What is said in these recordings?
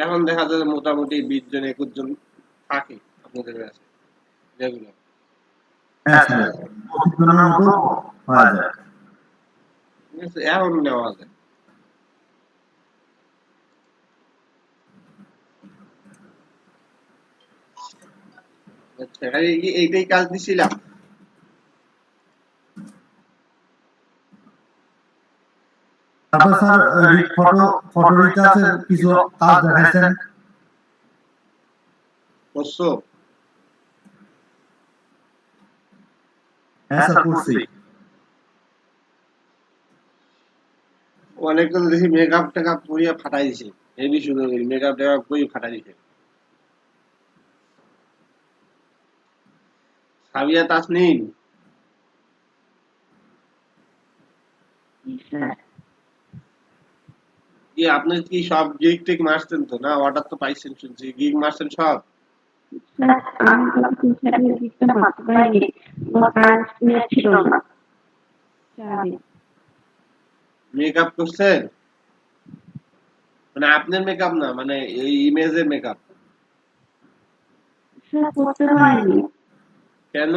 এখন দেখা যায় মোটামুটি 20 জন 21 জন থাকে আপনাদের কাছে রেগুলার। হ্যাঁ স্যার, 25 জনের মতো হয়ে যায়। ঠিক আছে, এখন নেওয়া যায়। আচ্ছা, এইটাই কাজ দিছিলাম। তারপর স্যার ফটো রিটাচের কিছু কাজ দেখাইছেন। করছো? হ্যাঁ স্যার করছি। অনেকে তো দেখি মেকআপ টেকআপ করিয়া ফাটাই দিছে, হেভি সুন্দর করে মেকআপ টেকআপ করে ফাটাই দিছে। সাবিয়া তাসনিম, কি আপনি কি সব গিগ টিগ মারছেন তো? না অর্ডার তো পাইছেন শুনছি, গিগ মারছেন সব? আমি তো 3-4 দিন দিতে মারতে পারিনি, আমার কারেন্ট নেট ছিল না। মেকআপ করছেন? মানে আপনার মেকআপ না, মানে এই ইমেজের মেকআপ? স্যার করতে পারিনি, কেন?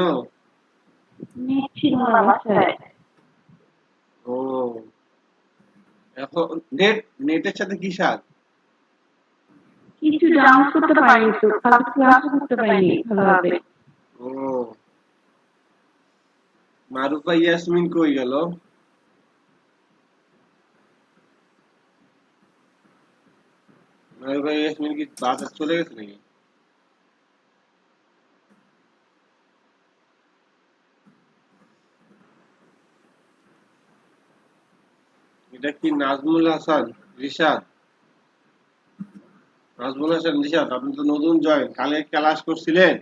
নেট ছিল না বাসায়। ও, এখন নেটের সাথে কি সাজ? কিছু ডাউনলোড করতে পারিনি তো, খালি ক্লাস করতে পারিনি ভালোভাবে। ও, মারুফা ইয়াসমিন কই গেল? মারুফা ইয়াসমিন কি বাজার চলে গেছে নাকি? এটা কি নাজমুল হাসান রিশাদ? নাজমুল হাসান রিশাদ, আপনি তো নতুন জয়েন, কালে ক্লাস করছিলেন?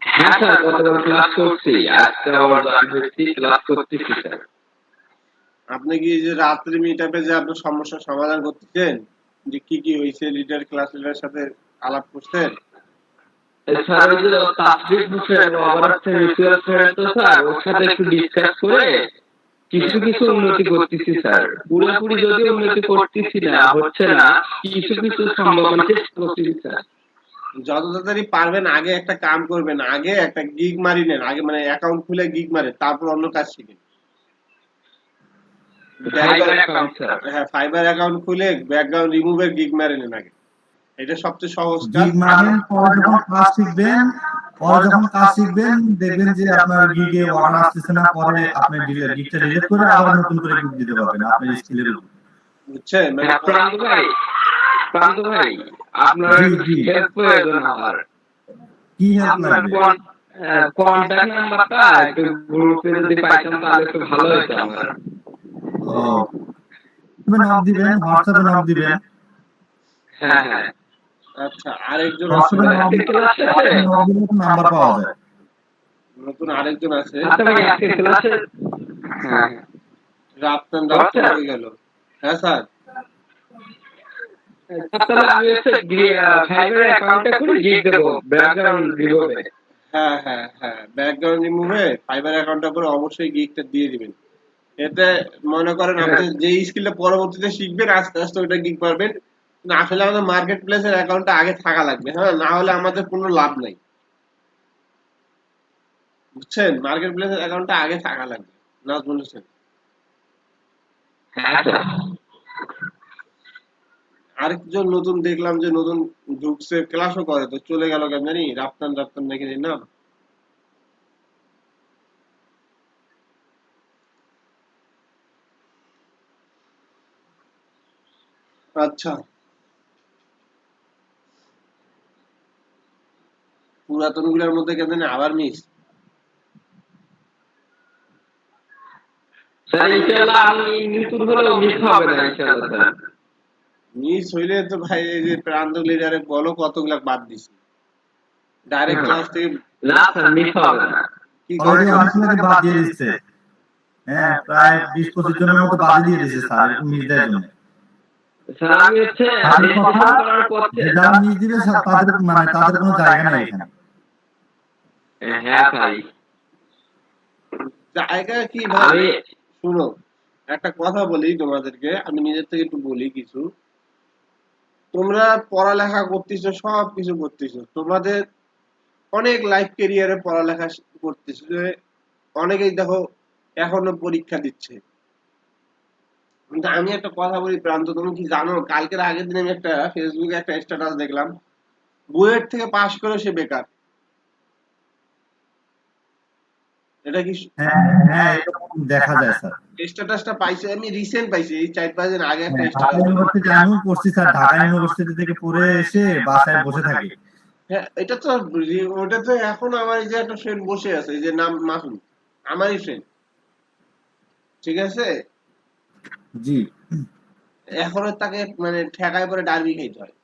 হ্যাঁ স্যার, গতকাল ক্লাস করছি, আজকে আবার জয়েন হয়েছি, ক্লাস করতেছি স্যার। আপনি কি যে রাত্রি মিটআপে যে আপনার সমস্যার সমাধান করতেছেন, যে কি কি হয়েছে লিডার ক্লাস লিডারের সাথে আলাপ করছেন? স্যার ওই যে তাসরিফ হোসেন আবার মিউচুয়াল ফ্রেন্ড তো স্যার, ওর সাথে একটু ডিসকাস করে কিছু কিছু উন্নতি করতেছি স্যার। পুরোপুরি যদি উন্নতি করতেছি না, হচ্ছে না, কিছু কিছু সম্ভাবনা চেষ্টা করতেছি স্যার। যত তাড়াতাড়ি পারবেন আগে একটা কাম করবেন, আগে একটা গিগ মারি নেন, আগে মানে অ্যাকাউন্ট খুলে গিগ মারেন, তারপর অন্য কাজ শিখেন। হ্যাঁ, ফাইবার অ্যাকাউন্ট খুলে ব্যাকগ্রাউন্ড রিমুভের গিগ মারি নেন আগে, এটা সবচেয়ে সহজ কাজ। গিগ মারবেন, পরে যখন কাজ শিখবেন দেখবেন যে আপনার গিগে অর্ডার আসতেছে না, পরে আপনি গিগটা ডিলিট করে আবার নতুন করে গিগ দিতে পারবেন আপনার স্কিলের উপর। বুঝছেন? মানে প্রান্ত ভাই, আপনার হেল্প প্রয়োজন আমার। কি হেল্প লাগবে? কন্টাক্ট নাম্বারটা একটু গ্রুপে যদি পাইতাম তাহলে একটু ভালো হতো আমার। ও, তুমি নক দিবেন, হোয়াটসঅ্যাপে নক দিবেন। হ্যাঁ হ্যাঁ। আচ্ছা, আরেকজন নাম্বার পাওয়া যায়। নতুন আরেকজন আছে, হ্যাঁ, রাপ্তান হয়ে গেল। হ্যাঁ স্যার, আমি ফাইবার অ্যাকাউন্টটা খুলে গিগ দেব ব্যাকগ্রাউন্ড রিমুভে। হ্যাঁ হ্যাঁ হ্যাঁ, ব্যাকগ্রাউন্ড রিমুভে ফাইবার অ্যাকাউন্টটা করে অবশ্যই গিগটা দিয়ে দিবেন। এতে মনে করেন আপনি যে স্কিলটা পরবর্তীতে শিখবেন আস্তে আস্তে ওইটা গিগ পারবেন। কিন্তু আসলে আমাদের মার্কেট প্লেসের অ্যাকাউন্টটা আগে থাকা লাগবে, হ্যাঁ, না হলে আমাদের কোনো লাভ নাই। বুঝছেন? মার্কেট প্লেসের অ্যাকাউন্টটা আগে থাকা লাগবে, নাজমুল হোসেন। হ্যাঁ স্যার। আরেকজন নতুন দেখলাম যে নতুন ঢুকছে, ক্লাসও করে, তো চলে গেল কেন জানি, রাপ্তান নাকি নাম। আচ্ছা, পুরাতন গুলার মধ্যে কেন জানি আবার মিস। স্যার ইনশাআল্লাহ আমি নতুন হলেও মিস হবে না ইনশাআল্লাহ স্যার। মিস হইলে তো ভাই এই যে প্রান্ত লিডারে বলো কতগুলা বাদ দিছি ডাইরেক্ট ক্লাস থেকে। না স্যার, মিস হবে না। কি অলরেডি অনেকগুলোকে বাদ দিয়ে দিচ্ছে। হ্যাঁ, প্রায় 20-25 জনের মতো বাদ দিয়ে দিয়েছে স্যার এরকম মিস দেওয়ার জন্য। স্যার আমি হচ্ছে রেজিস্ট্রেশন করার পর যারা মিস দিবে তাদের মানে তাদের কোনো জায়গা নাই এখানে। হ্যাঁ ভাই, জায়গা কি ভাই? শুনো, একটা কথা বলি তোমাদেরকে, আমি নিজের থেকে একটু বলি কিছু। তোমরা পড়ালেখা করতেছো, সব কিছু করতেছো, তোমাদের অনেক লাইফ ক্যারিয়ারে পড়ালেখা করতেছো, অনেকেই দেখো এখনো পরীক্ষা দিচ্ছে। কিন্তু আমি একটা কথা বলি প্রান্ত, তুমি কি জানো কালকের আগের দিন আমি একটা ফেসবুকে একটা স্ট্যাটাস দেখলাম, বুয়েট থেকে পাশ করে সে বেকার। এটা কি হ্যাঁ হ্যাঁ, এরকম দেখা যায় স্যার। স্ট্যাটাসটা পাইছি আমি, রিসেন্ট পাইছি, এই 4-5 দিন আগে একটা হ্যাঁ, ঢাকা স্ট্যাটাস। ইউনিভার্সিটি আমিও পড়ছি স্যার, ঢাকা ইউনিভার্সিটি থেকে পড়ে এসে বাসায় বসে থাকি। হ্যাঁ, এটা তো ওটা তো এখন আমার এই যে একটা ফ্রেন্ড বসে আছে, এই যে নাম মাসুম, আমারই ফ্রেন্ড, ঠিক আছে, জি এখনো তাকে মানে ঠেকায় পরে ডার্বি খাইতে হয়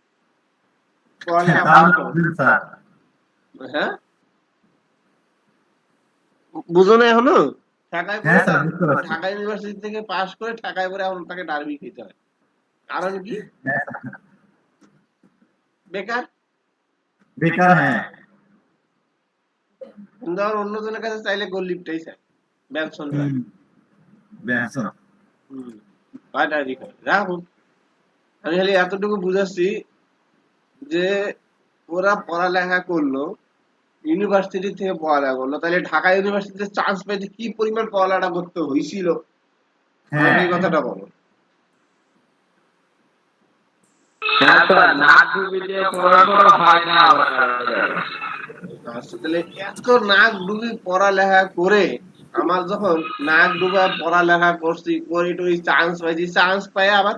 হ্যাঁ, পড়ালেখা তাহলে পাস করে। বুঝলেন স্যার। হ্যাঁ, বুঝো না এখনো? ঢাকায় হ্যাঁ পড়ে, স্যার, বুঝতে পারছি। ঢাকা ইউনিভার্সিটি থেকে পাশ করে ঢাকায় পড়ে এখন তাকে ডার্বি খেতে হয়। কারণ কি? হ্যাঁ স্যার, বেকার। বেকার হ্যাঁ। কিন্তু আবার অন্যজনের কাছে চাইলে গোল লিপটাই চায়, ব্যবসন চায়। হুম, বেনসন। বা ডার্বি খায়, রাখুন। আমি খালি এতটুকু বুঝাচ্ছি যে ওরা পড়ালেখা করলো, ইউনিভার্সিটি থেকে পড়ালেখা করলো, তাহলে ঢাকা ইউনিভার্সিটিতে চান্স পেতে কি পরিমাণ পড়ালেখা করতে হয়েছিল, আমাকে হ্যাঁ এই কথাটা বলো। হ্যাঁ স্যার, নাক ডুবে দিয়ে পড়ার পর হয় না আবার। আচ্ছা, তাহলে এত নাক ডুবি পড়ালেখা করে আমার যখন নাক ডুবা পড়ালেখা করছি, করে টরি চান্স পাইছি, চান্স পাই আবার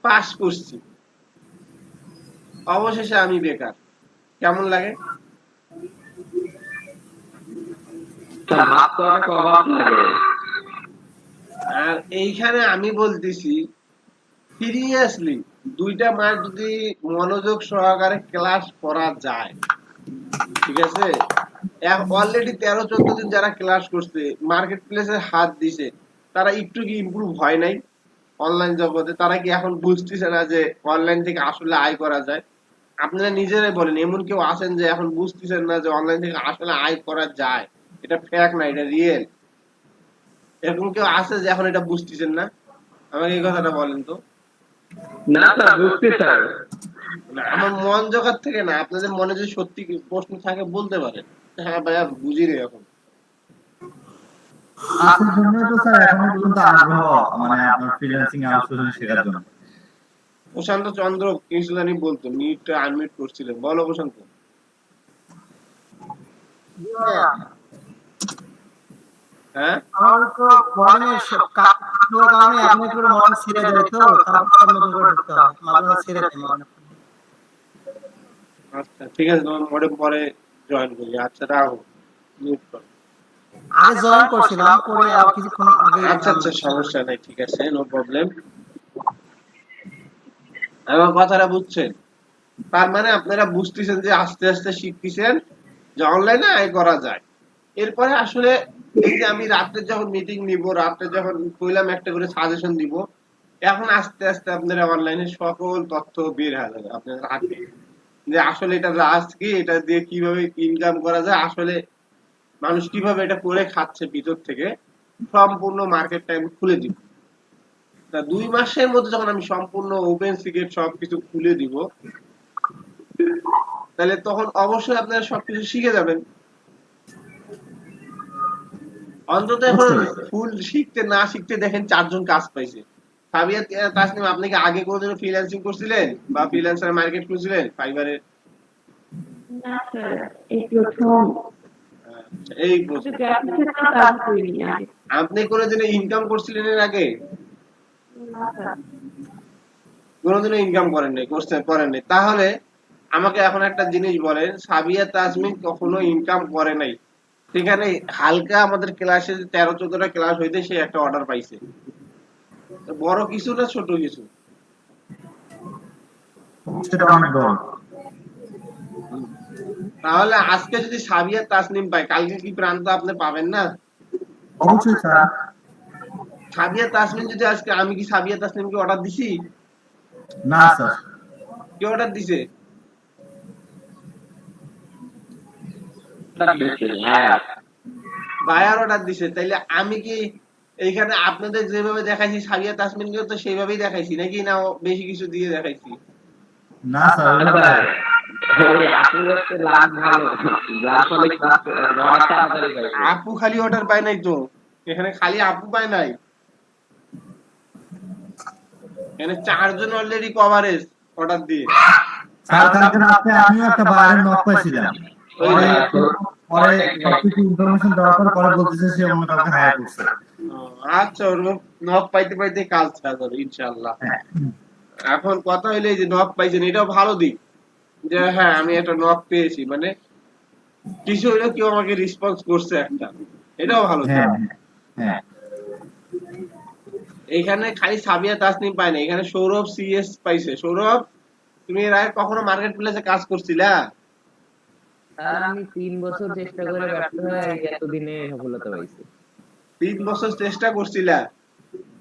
পাস করছি, অবশেষে আমি বেকার, কেমন লাগে? স্যার ভাব তো অনেক অভাব লাগে। আর এইখানে আমি বলতেছি সিরিয়াসলি, 2টা মাস যদি মনোযোগ সহকারে ক্লাস করা যায়, ঠিক আছে, অলরেডি 13-14 দিন যারা ক্লাস করছে, মার্কেট প্লেসে হাত দিছে, তারা একটু কি ইমপ্রুভ হয় নাই অনলাইন জগতে? তারা কি এখন বুঝতেছে না যে অনলাইন থেকে আসলে আয় করা যায়? আপনারা নিজেরাই বলেন, এমন কেউ আছেন যে এখন বুঝতেছেন না যে অনলাইন থেকে আসলে আয় করা যায়? এটা ফ্যাক্ট না, এটা রিয়েল। এরকম কেউ আছে যে এখন এটা বুঝতেছেন না? আমাকে এই কথাটা বলেন তো। না স্যার, বুঝছি স্যার। না, আমার মন জোগাড় থেকে না, আপনাদের মনে যদি সত্যি প্রশ্ন থাকে বলতে পারেন, হ্যাঁ ভাইয়া বুঝি রে এখন। আপনার জন্য তো স্যার এখনো পর্যন্ত আগ্রহ, মানে আপনার ফ্রিল্যান্সিং আউটসোর্সিং শেখার জন্য। প্রশান্ত চন্দ্র কিছু জানি বলতো, মিউটটা আনমিউট করছিলেন, বলো প্রশান্ত। হ্যাঁ, আমার তো মর্নিং কারণে এখন একটু মন ছেড়ে যায়, তো তারপর নতুন করে ঢুকতে হয়, মাঝে মাঝে ছেড়ে দেয় মনে। আচ্ছা ঠিক আছে, তোমার মডেম পরে জয়েন করি। আচ্ছা রাখো, মিউট করো। আগে জয়েন করছিলাম, পরে আর কিছুক্ষণ আগে আচ্ছা আচ্ছা, সমস্যা নাই, ঠিক আছে, নো প্রবলেম। আমার কথাটা বুঝছেন? তার মানে আপনারা বুঝতেছেন যে আস্তে আস্তে শিখতেছেন যে অনলাইনে আয় করা যায়। এরপরে আসলে এই যে আমি রাত্রে যখন মিটিং নিব, রাত্রে যখন কইলাম একটা করে সাজেশন দিব, এখন আস্তে আস্তে আপনারা অনলাইনে সকল তথ্য বের হয়ে যাবে আপনাদের হাতে, যে আসলে এটা রাজ কি, এটা দিয়ে কিভাবে ইনকাম করা যায়, আসলে মানুষ কিভাবে এটা করে খাচ্ছে ভিতর থেকে, সম্পূর্ণ মার্কেটটা আমি খুলে দিব। তা 2 মাসের মধ্যে যখন আমি সম্পূর্ণ ওপেন সিক্রেট সবকিছু খুলে দিব, তাহলে তখন অবশ্যই আপনারা সবকিছু শিখে যাবেন। অন্তত এখন ফুল শিখতে না শিখতে দেখেন 4 জন কাজ পাইছে। সাবিয়া তাসনিম, আপনি কি আগে কোনোদিন ফ্রিল্যান্সিং করছিলেন বা ফ্রিল্যান্সার মার্কেট করছিলেন ফাইবারে? না স্যার, এই প্রথম। এই প্রশ্ন। গ্রাফিক্সের কাজ করিনি আগে। আপনি কোনোদিন ইনকাম করছিলেন এর আগে? না স্যার। কোনোদিনও ইনকাম করেন নাই, করেন নাই, তাহলে আমাকে এখন একটা জিনিস বলেন, সাবিয়া তাজমিন কখনো ইনকাম করে নাই, সেখানে হালকা আমাদের ক্লাসে 13-14টা ক্লাস হইতে সে একটা অর্ডার পাইছে, বড় কিছু না ছোট কিছু? সেটা অনেক বড়। তাহলে আজকে যদি সাবিয়া তাসনিম পায়, কালকে কি প্রান্ত আপনি পাবেন না? অবশ্যই স্যার। সাবিয়া তাসনিম যদি আজকে, আমি কি সাবিয়া তাসনিমকে অর্ডার দিছি? না স্যার। কে অর্ডার দিছে? হ্যাঁ বায়ার অর্ডার দিছে। তাইলে আমি কি এইখানে আপনাদের যেভাবে দেখাইছি সাবিয়া তাসমিনকে তো সেইভাবেই দেখাইছি নাকি, না বেশি কিছু দিয়ে দেখাইছি? না স্যার ওগুলো স্যার ওই আপুর হচ্ছে লাভ ভালো, যার ফলে ক্লাস রড তাড়াতাড়ি পাইছে। আপু খালি অর্ডার পায় নাই তো, এখানে খালি আপু পায় নাই, এখানে 4 জন অলরেডি কভারেজ অর্ডার দিয়ে। স্যার কালকে রাতে আমিও একটা বাইরে নক পাইছিলাম, ওই পরে যে, পরে সবকিছু ইনফরমেশন দেওয়ার পর বলতেছে সে অন্য কাউকে হায়ার করছে। আচ্ছা ওরকম নক পাইতে পাইতে কাজ ছাড়া যাবে ইনশাআল্লাহ। হ্যাঁ এখন কথা হইলে যে নক পাইছেন এটাও ভালো দিক, যে হ্যাঁ আমি একটা নক পেয়েছি, মানে কিছু হইলেও কেউ আমাকে রেসপন্স করছে একটা, এটাও ভালো দিক। হ্যাঁ হ্যাঁ এইখানে খালি সাবিয়া তাসনিম পায় না, এখানে সৌরভ সিএস পাইছে। সৌরভ, তুমি এর আগে কখনো মার্কেট প্লেসে কাজ করছিলা? স্যার আমি 3 বছর চেষ্টা করে ব্যর্থ হয়ে এতদিনে সফলতা পাইছি। 3 বছর চেষ্টা করছিলা?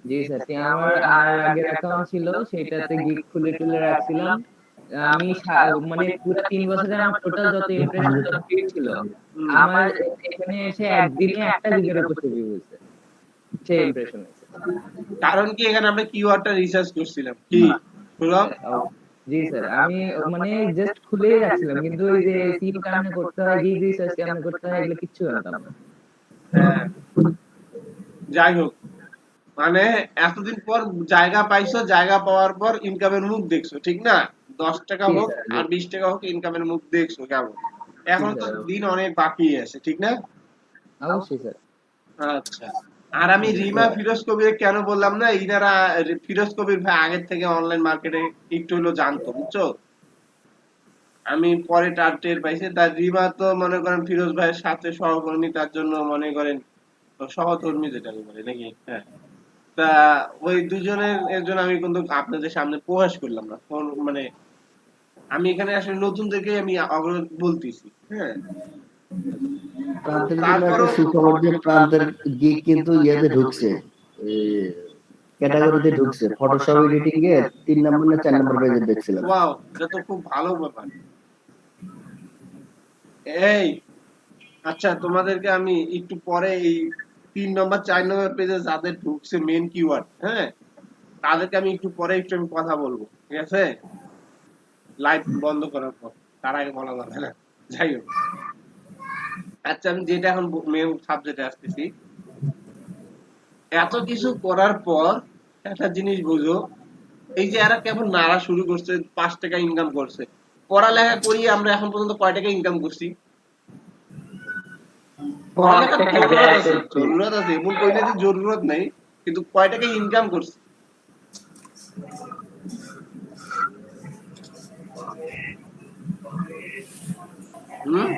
জি স্যার, আমার আর আগের অ্যাকাউন্ট ছিল সেটাতে গিগ খুলে টুলে রাখছিলাম। আমি মানে পুরো 3 বছরে আমার টোটাল যত ইমপ্রেশন যত ভিউ ছিল, আমার এখানে এসে একদিনে একটা গিগের উপর ভিউ হয়েছে, সেই ইমপ্রেশন হয়েছে। কারণ কি এখানে আমরা কিওয়ার্ডটা রিসার্চ করছিলাম কি সৌরভ? জি স্যার, আমি মানে জাস্ট খুলেই রাখছিলাম, কিন্তু ওই যে সিম কেমনে করতে হয়, গিগ রিসার্চ কেমনে করতে হয়, এগুলো কিচ্ছু জানতাম না। যাই হোক, মানে এতদিন পর জায়গা পাইছো, জায়গা পাওয়ার পর ইনকামের মুখ দেখছো, ঠিক না? 10 টাকা জি হোক স্যার, জি। আর 20 টাকা হোক ইনকামের মুখ দেখছো কেমন। এখন তো স্যার। দিন অনেক বাকি আছে, ঠিক না? অবশ্যই স্যার। আচ্ছা, আর আমি রিমা ফিরোজ কবির কেন বললাম না, ইনারা ফিরোজ কবির ভাই আগের থেকে অনলাইন মার্কেটে একটু হলো জানতো, বুঝছো? আমি পরে তার টের পাইছি। তার রিমা তো মনে করেন ফিরোজ ভাইয়ের সাথে সহকর্মী, তার জন্য মনে করেন সহকর্মী যেটা বলে নাকি, হ্যাঁ। তা ওই দুজনের একজন আমি কিন্তু আপনাদের সামনে প্রকাশ করলাম না, মানে আমি এখানে আসলে নতুনদেরকে আমি অগ্রহ বলতেছি, হ্যাঁ। প্রান্তের জন্য একটা তারপরও সুখবর যে প্রান্তের গিগ কিন্তু ইয়েতে ঢুকছে, ক্যাটাগরিতে ঢুকছে, ফটোশপ এডিটিং এ 3 নম্বর না 4 নম্বর পেজে দেখছিলাম। ওয়াও, এটা তো খুব ভালো ব্যাপার। এই আচ্ছা, তোমাদেরকে আমি একটু পরে এই 3 নম্বর 4 নম্বর পেজে যাদের ঢুকছে মেন কিওয়ার্ড, হ্যাঁ, তাদেরকে আমি একটু পরে একটু আমি কথা বলবো, ঠিক আছে? লাইভ বন্ধ করার পর, তার আগে বলা যাবে না। যাই হোক, আচ্ছা আমি যেটা এখন মেন সাবজেক্টে আসতেছি, এত কিছু করার পর একটা জিনিস বুঝো, এই যে এরা কেবল নাড়া শুরু করছে, 5 টাকা ইনকাম করছে। পড়ালেখা করি আমরা এখন পর্যন্ত কয় টাকা ইনকাম করছি? পড়ালেখার জরুরত আছে, এমন কইলে যে জরুরত নাই, কিন্তু কয় টাকা ইনকাম করছি? হুম,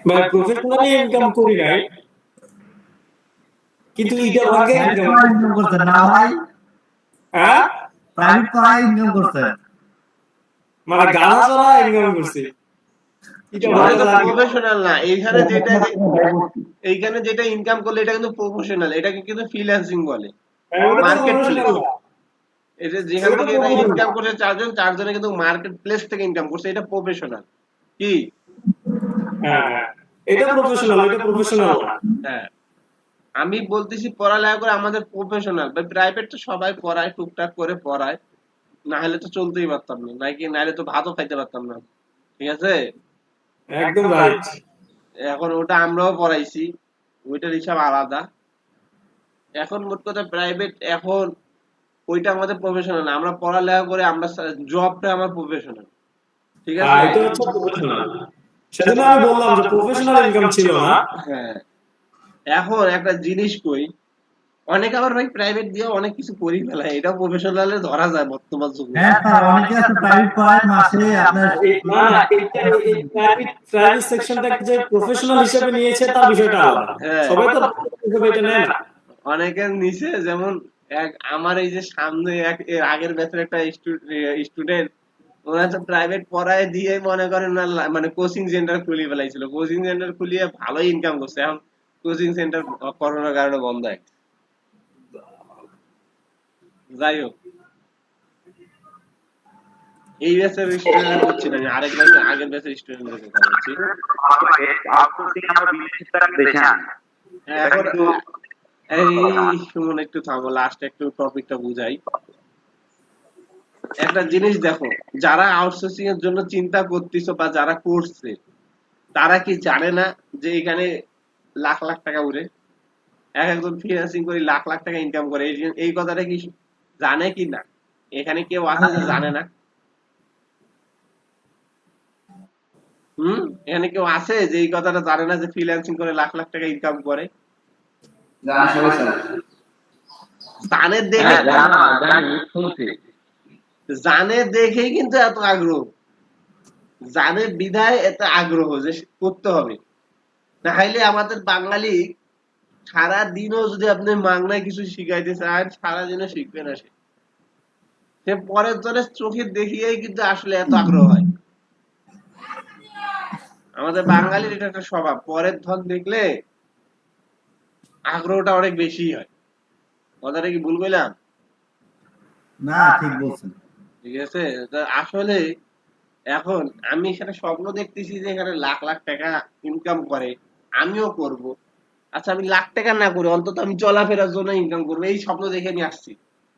মানে প্রফেশনালি ইনকাম করি নাই, কিন্তু এটা ভাগে ইনকাম ইনকাম করছে না ভাই, হ্যাঁ, প্রাইভেট পড়ায় ইনকাম করছে। মানে গানা চলা ইনকাম করছি, এটা এটা ভাগে তো লাগে। প্রফেশনাল না। এইখানে যেটা ইনকাম করলে এটা কিন্তু প্রফেশনাল, এটাকে কিন্তু ফ্রিল্যান্সিং বলে, মার্কেট প্লেস। এটা যেখান থেকে এটা ইনকাম করছে 4 জন, 4 জনে কিন্তু মার্কেট প্লেস থেকে ইনকাম করছে, এটা প্রফেশনাল। কি? হ্যাঁ, এটা প্রফেশনাল, এটা প্রফেশনাল না। হ্যাঁ, আমি বলতেছি পড়ালেখা করে আমাদের প্রফেশনাল। ভাই প্রাইভেট তো সবাই পড়ায়, টুকটাক করে পড়ায়, না হলে তো চলতেই পারতাম না, নাকি নাহলে তো ভাতও খাইতে পারতাম না, ঠিক আছে? একদম রাইট। এখন ওটা আমরাও পড়াইছি, ওইটার হিসাব আলাদা। এখন মোট কথা প্রাইভেট, এখন ওইটা আমাদের প্রফেশনাল না। আমরা পড়ালেখা করে আমরা জবটা আমার প্রফেশনাল, ঠিক হ্যাঁ, আছে? এটা হচ্ছে প্রফেশনাল। সেজন্য আমি বললাম যে প্রফেশনাল ইনকাম ছিল না। হ্যাঁ, এখন একটা জিনিস কই, অনেক আবার ভাই প্রাইভেট দিয়ে অনেক কিছু করি ফেলায়, এটা প্রফেশনালে ধরা যায় বর্তমান যুগে। হ্যাঁ স্যার, অনেকে আছে প্রাইভেট পড়ায় মাসে আপনার না না, এই প্রাইভেট সেকশনটাকে যে প্রফেশনাল হিসেবে নিয়েছে তার বিষয়টা আলাদা। হ্যাঁ। সবাই তো হিসেবে এটা নেয় না। অনেকের নিচে, যেমন আমার এই যে সামনে এর আগের ব্যাচের একটা স্টুডেন্ট, ওরা তো প্রাইভেট পড়ায় দিয়ে মনে করেন না, মানে কোচিং সেন্টার খুলিয়ে ফেলাইছিল। কোচিং সেন্টার খুলিয়ে ভালোই ইনকাম করছে। এখন কোচিং সেন্টার করোনার কারণে বন্ধ হয়। যাই হোক, এই ব্যাচের স্টুডেন্ট বলছি না, আরেক ব্যাচের আগের ব্যাচের স্টুডেন্টের কথা বলছি। এখন এই সুমন একটু থামো, লাস্ট একটু টপিকটা বুঝাই। একটা জিনিস দেখো, যারা আউটসোর্সিং এর জন্য চিন্তা করতেছো বা যারা করছে তারা কি জানে না যে এখানে লাখ লাখ টাকা উড়ে, একজন ফ্রিল্যান্সিং করে লাখ লাখ টাকা ইনকাম করে, এই কথাটা কি জানে কি না? এখানে কেউ আছে যে জানে না? এখানে কেউ আছে যে এই কথাটা জানে না যে ফ্রিল্যান্সিং করে লাখ লাখ টাকা ইনকাম করে? জানে দেখে, জানে দেখেই কিন্তু এত আগ্রহ, জানে বিধায় এত আগ্রহ যে করতে হবে। না হলে আমাদের বাঙালি সারা দিনও যদি আপনি মাংনায় কিছু শিখাইতে চান সারাদিনও শিখবে না, সে পরের জনের চোখে দেখিয়েই কিন্তু আসলে এত আগ্রহ হয়। আমাদের বাঙালির এটা একটা স্বভাব, পরের ধন দেখলে আগ্রহটা অনেক বেশি হয়। কথাটা কি ভুল বললাম? না, ঠিক বলছেন। ঠিক আছে, আসলে এখন আমি এখানে স্বপ্ন দেখতেছি যে এখানে লাখ লাখ টাকা ইনকাম করে, আমিও করব। আচ্ছা, আমি লাখ টাকা না করে অন্তত আমি চলাফেরার জন্য ইনকাম করবো, এই স্বপ্ন দেখে নিয়ে আসছি।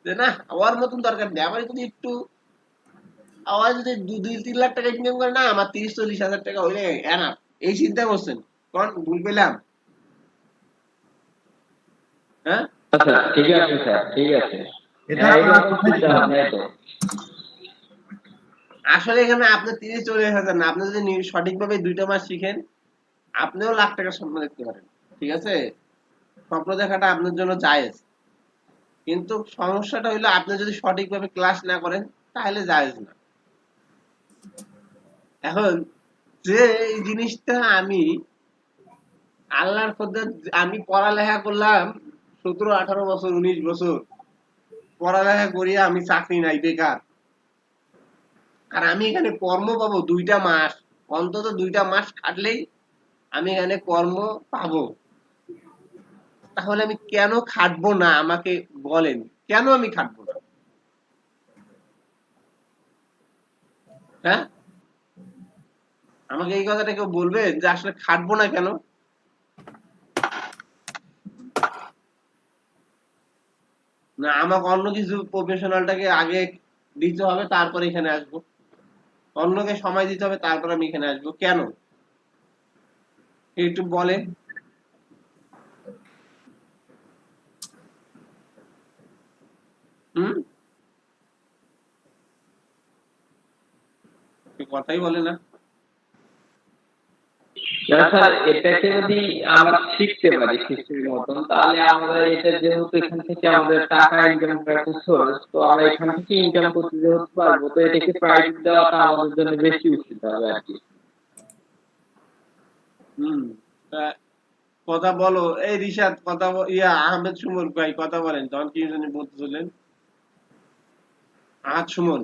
যে না, আমার মতন দরকার নেই, আমার যদি একটু আওয়াজ যদি 2-3 লাখ টাকা ইনকাম করে না, আমার 30-40 হাজার টাকা হইলে এনাফ, এই চিন্তা করছেন। কোন ভুল পেলাম? হ্যাঁ, আচ্ছা ঠিক আছে স্যার, ঠিক আছে। আসলে এখানে আপনি 30-40 হাজার না, আপনি যদি সঠিকভাবে 2টা মাস শিখেন আপনিও লাখ টাকার স্বপ্ন দেখতে পারেন। ঠিক আছে, স্বপ্ন দেখাটা আপনার জন্য জায়েজ, কিন্তু সমস্যাটা হইলো আপনি যদি সঠিকভাবে ক্লাস না করেন তাহলে জায়েজ না। এখন যে এই জিনিসটা আমি আল্লাহর কদরত, আমি পড়ালেখা করলাম 17-18 বছর, 19 বছর পড়ালেখা করিয়া আমি চাকরি নাই, বেকার। আর আমি এখানে কর্ম পাবো 2টা মাস, অন্তত 2টা মাস খাটলেই আমি এখানে কর্ম পাবো। তাহলে আমি কেন খাটবো না? আমাকে বলেন, কেন আমি খাটবো না? হ্যাঁ, আমাকে এই কথাটা কেউ বলবেন যে আসলে খাটবো না কেন? না, আমাকে অন্য কিছু প্রফেশনালটাকে আগে দিতে হবে, তারপরে এখানে আসবো, অন্যকে সময় দিতে হবে, তারপর আমি এখানে আসবো, কেন? একটু বলেন। কথাই বলে না। স্যার, এটাকে যদি আমরা শিখতে পারি শিশুর মতন, তাহলে আমরা এটা যেহেতু এখান থেকে আমাদের টাকা ইনকাম করার একটা সোর্স, তো আমরা এখান থেকে ইনকাম করতে যেহেতু পারবো, তো এটাকে প্রায়োরিটি দেওয়াটা আমাদের জন্য বেশি উচিত হবে আর কি। কথা বলো, এই রিশাদ কথা আহমেদ সুমন ভাই কথা বলেন, তখন কি জানি বলতে চলেন? আহমেদ সুমন,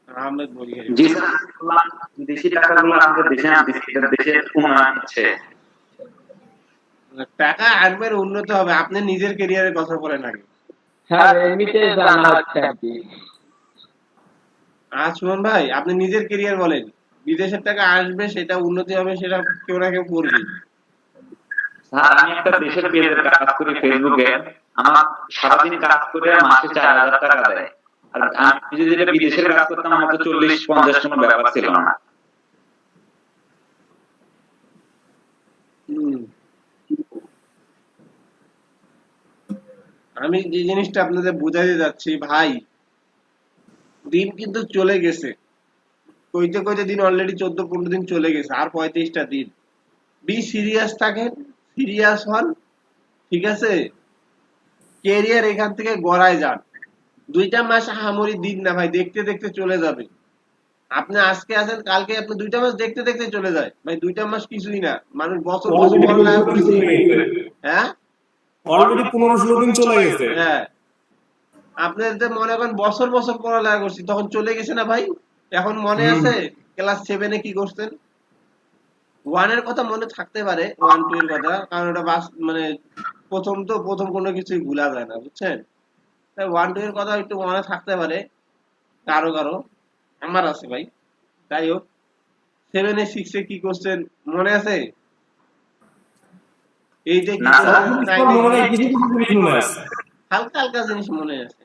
আহমেদ বলি। জি স্যার, দেশি টাকাগুলো আমাদের দেশে আনতেছি, এটা দেশের উন্নয়ন হচ্ছে। টাকা আনবেন, উন্নত হবে, আপনি নিজের ক্যারিয়ারের কথা বলেন আগে। হ্যাঁ, এমনিতে জানা হচ্ছে আর কি। সুমন ভাই, আপনি নিজের ক্যারিয়ার বলেন, বিদেশের টাকা আসবে, সেটা উন্নতি হবে, সেটা কেউ না কেউ করবে। স্যার, আমি একটা দেশের পেজের কাজ করি ফেসবুকে, আমার সারাদিন কাজ করে মাসে 4000 টাকা দেয়। আর আমি যদি এটা বিদেশের কাজ করতাম আমার তো 40-50 কোনো ব্যাপার ছিল না। আমি যে জিনিসটা আপনাদের বুঝাতে যাচ্ছি ভাই, দিন কিন্তু চলে গেছে, কইতে কইতে দিন অলরেডি 14-15 দিন চলে গেছে, আর 35টা দিন। বি সিরিয়াস থাকেন, সিরিয়াস হন, ঠিক আছে? ক্যারিয়ার এখান থেকে গড়ায় যান। 2টা মাস আহামরি দিন না ভাই, দেখতে দেখতে চলে যাবে। আপনি আজকে আছেন, কালকে আপনি 2টা মাস দেখতে দেখতে চলে যায় ভাই। 2টা মাস কিছুই না, মানুষ বছর বছর পড়ালেখা করছে। হ্যাঁ, অলরেডি 15-16 দিন চলে গেছে। হ্যাঁ, আপনাদের মনে করেন বছর বছর পড়ালেখা করছি, তখন চলে গেছে না ভাই? এখন মনে আছে ক্লাস 7-এ কি করতেন? 1 এর কথা মনে থাকতে পারে, 1-2 এর কথা, কারণ ওটা মানে প্রথম কোনো কিছুই ভুলা যায় না, বুঝছেন? তাই 1-2 এর কথা একটু মনে থাকতে পারে কারো কারো, আমার আছে ভাই। যাই হোক, 7-এ 6-এ কি করছেন মনে আছে? এইটা কি করছেন? হালকা হালকা জিনিস মনে আছে।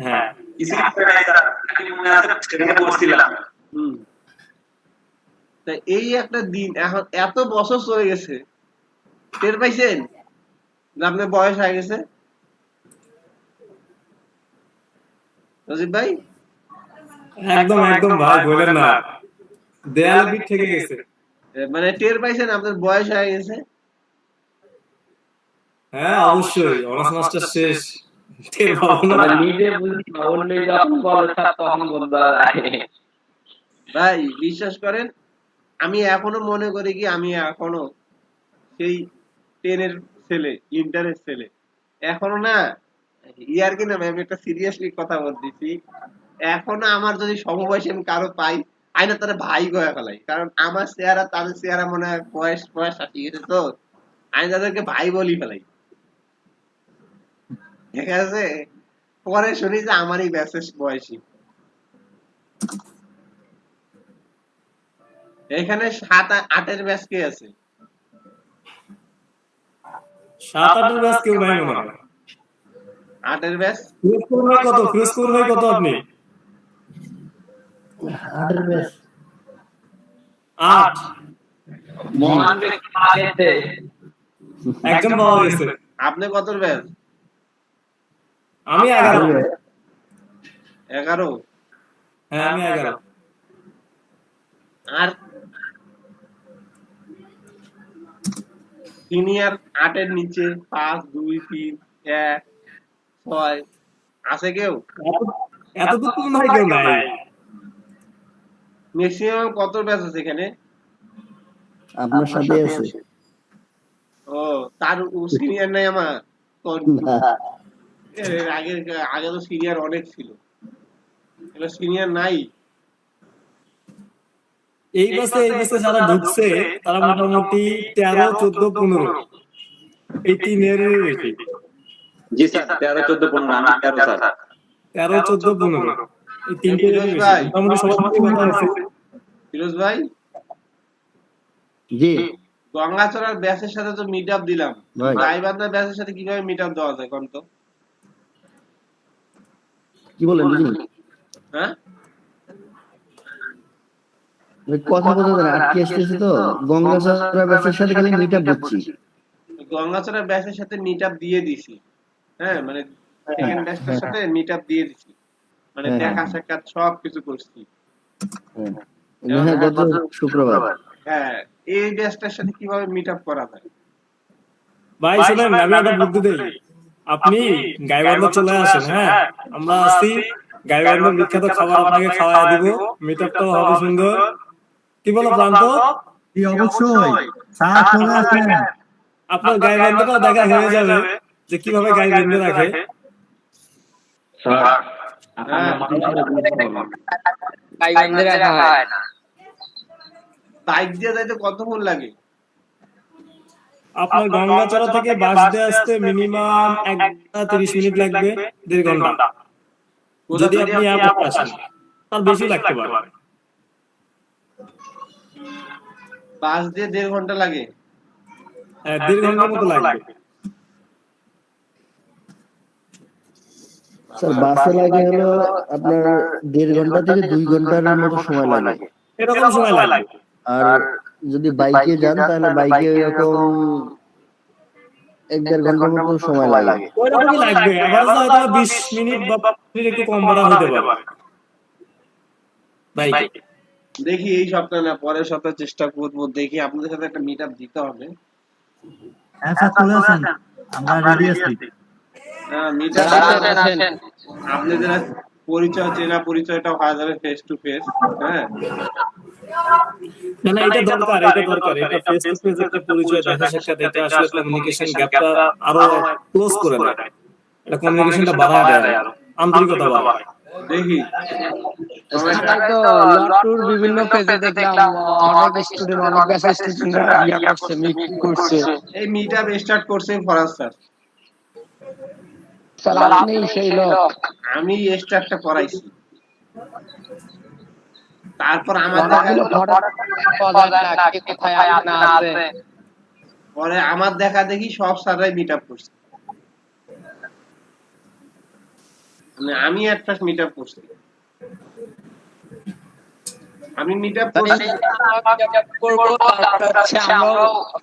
হ্যাঁ কিছু নাকি মনে আছে সেখানে পড়ছিলাম। হুম। তা এই একটা দিন এখন এত বছর চলে গেছে, টের পাইছেন যে আপনার বয়স হয়ে গেছে? রজিব ভাই, একদম একদম ভাই বলেন না, দেয়ালে পিঠ থেকে গেছে। মানে টের পাইছেন আপনার বয়স হয়ে গেছে? হ্যাঁ অবশ্যই, অনার্স মাস্টার শেষ, টের পাবো না? নিজে বুঝি না, অন্য যখন বলে স্যার তখন বোঝা যায়। ভাই বিশ্বাস করেন, আমি এখনো মনে করি কি আমি এখনো সেই 10 ছেলে, ইন্টারের ছেলে এখনো না। ইয়ার কি না, আমি একটা সিরিয়াসলি কথা বলতেছি, এখনো আমার যদি সমবয়সী আমি কারো পাই, আইনা তারা ভাই গয়া ফেলাই, কারণ আমার চেহারা তাদের চেহারা মনে হয় বয়স বয়স আসি গেছে, তো আমি তাদেরকে ভাই বলি ফেলাই, ঠিক আছে? পরে শুনি যে আমারই ব্যাচের বয়সী। এখানে 7-8 ব্যাচ কে আছে? 7-8 ব্যাচ কেউ নাই মনে হয়। 8 ব্যাচ ফিরোজপুর ভাই কত? ফিরোজপুর ভাই কত আপনি? 8 ব্যাচ 8। মহান ব্যক্তি মারা গেছে। একজন পাওয়া গেছে। আপনি কত ব্যাচ? আমি 11। 11? হ্যাঁ আমি 11। আর সিনিয়র 8 এর নিচে 5, 2, 3, 1, 6 আছে কেউ? এতটুকু ভাই কেউ নাই। ম্যাক্সিমাম কত ব্যাচ আছে এখানে? আপনার সাথে আছে? ও, তার সিনিয়র নাই আমার? না, এর আগে আগে তো সিনিয়র অনেক ছিল, এবার সিনিয়র নাই। এই ব্যাচে যারা ঢুকছে তারা মোটামুটি 13, 14, 15 এই তিনের বেশি। জি স্যার, 13, 14, 15, আমি 13 স্যার। 13, 14, 15 এই তিনটে ফিরোজ ভাই, মোটামুটি সবার সাথে কথা হয়েছে। ফিরোজ ভাই, জি গঙ্গাচড়ার ব্যাচের সাথে তো মিট আপ দিলাম, ভাই। গাইবান্ধার ব্যাচের সাথে কিভাবে মিট আপ দেওয়া যায় কোন তো? কি বলেন বুঝলি? হ্যাঁ, কথা বলতে দেন, আটকে আসতেছে তো। গঙ্গাচড়া ব্যাচের সাথে খালি মিটআপ দিচ্ছি। গঙ্গাচড়ার ব্যাচের সাথে মিট আপ দিয়ে দিছি, হ্যাঁ, মানে সেকেন্ড ব্যাচটার সাথে মিট আপ দিয়ে দিছি, মানে হ্যাঁ। দেখা সাক্ষাৎ সব কিছু করছি। হ্যাঁ, গত শুক্রবার। হ্যাঁ, এই ব্যাচটার সাথে কিভাবে মিট আপ করা যায়? ভাই শুনেন, আমি একটা বুদ্ধি দেই, আপনি গাইবান্ধা চলে আসেন। হ্যাঁ আমরা আসছি, গাইবান্ধার বিখ্যাত খাবার আপনাকে খাওয়া দিব, মিটআপটাও হবে সুন্দর। কি বলো প্রান্ত? জি অবশ্যই, স্যার চলে আসেন। আপনার গাইবান্ধাটাও দেখা হয়ে যাবে যে কিভাবে গাই বেঁধে রাখে। হ্যাঁ, গাইবান্ধা রাখা হয় না। বাইক দিয়ে যাইতে কতক্ষণ লাগে? আপনার গঙ্গাচড়া থেকে বাস দিয়ে আসতে মিনিমাম 1 ঘন্টা 30 মিনিট লাগবে, 1.5 ঘন্টা যদি আপনি এয়ারপোর্টে আসেন, তার বেশি লাগতে পারে। বাস দিয়ে 1.5 ঘন্টা লাগে? হ্যাঁ 1.5 ঘন্টার মতো লাগবে। স্যার বাসে লাগে হলো আপনার 1.5 ঘন্টা থেকে 2 ঘন্টার মতো সময় লাগে। এরকম সময় লাগবে। আর যদি বাইকে যান তাহলে বাইকে এরকম 1-1.5 ঘন্টার মতো সময় লাগে। ওইরকমই লাগবে, এভারেজ হয়তো 20 মিনিট বা 15 মিনিট একটু কম বাড়া হতে পারে ভাই। দেখি এই সপ্তাহে না পরের সপ্তাহে চেষ্টা করবো, দেখি আপনাদের সাথে একটা মিট আপ দিতে হবে। হ্যাঁ স্যার চলে আসেন, আমরা রেডি আছি। হ্যাঁ, মিট আপ আপনাদের পরিচয়, চেনা পরিচয়টা হয়ে যাবে ফেস টু ফেস। হ্যাঁ, না এটা দরকার, এটা ফেস টু ফেস একটা পরিচয়, দেখা সাক্ষাৎ, এটা আসলে কমিউনিকেশন গ্যাপটা আরো ক্লোজ করে দেয়, এটা কমিউনিকেশনটা বাড়ায় দেয়, আরো আন্তরিকতা বাড়ায়। দেখি তো লটুর বিভিন্ন পেজে দেখলাম অনেক স্টুডেন্ট, অনেক ব্যাচের স্টুডেন্টরা ইয়া করছে, মিটিং করছে। এই মিট আপ স্টার্ট করছে ফরাজ স্যার, স্যার আপনি সেই লোক। আমি স্টার্টটা করাইছি, তারপর আমার দেখা পরে আমার দেখা দেখি সব স্যাররাই মিট আপ করছে। মানে আমি একটা মিট আপ করছি, আমি মিট আপ করছি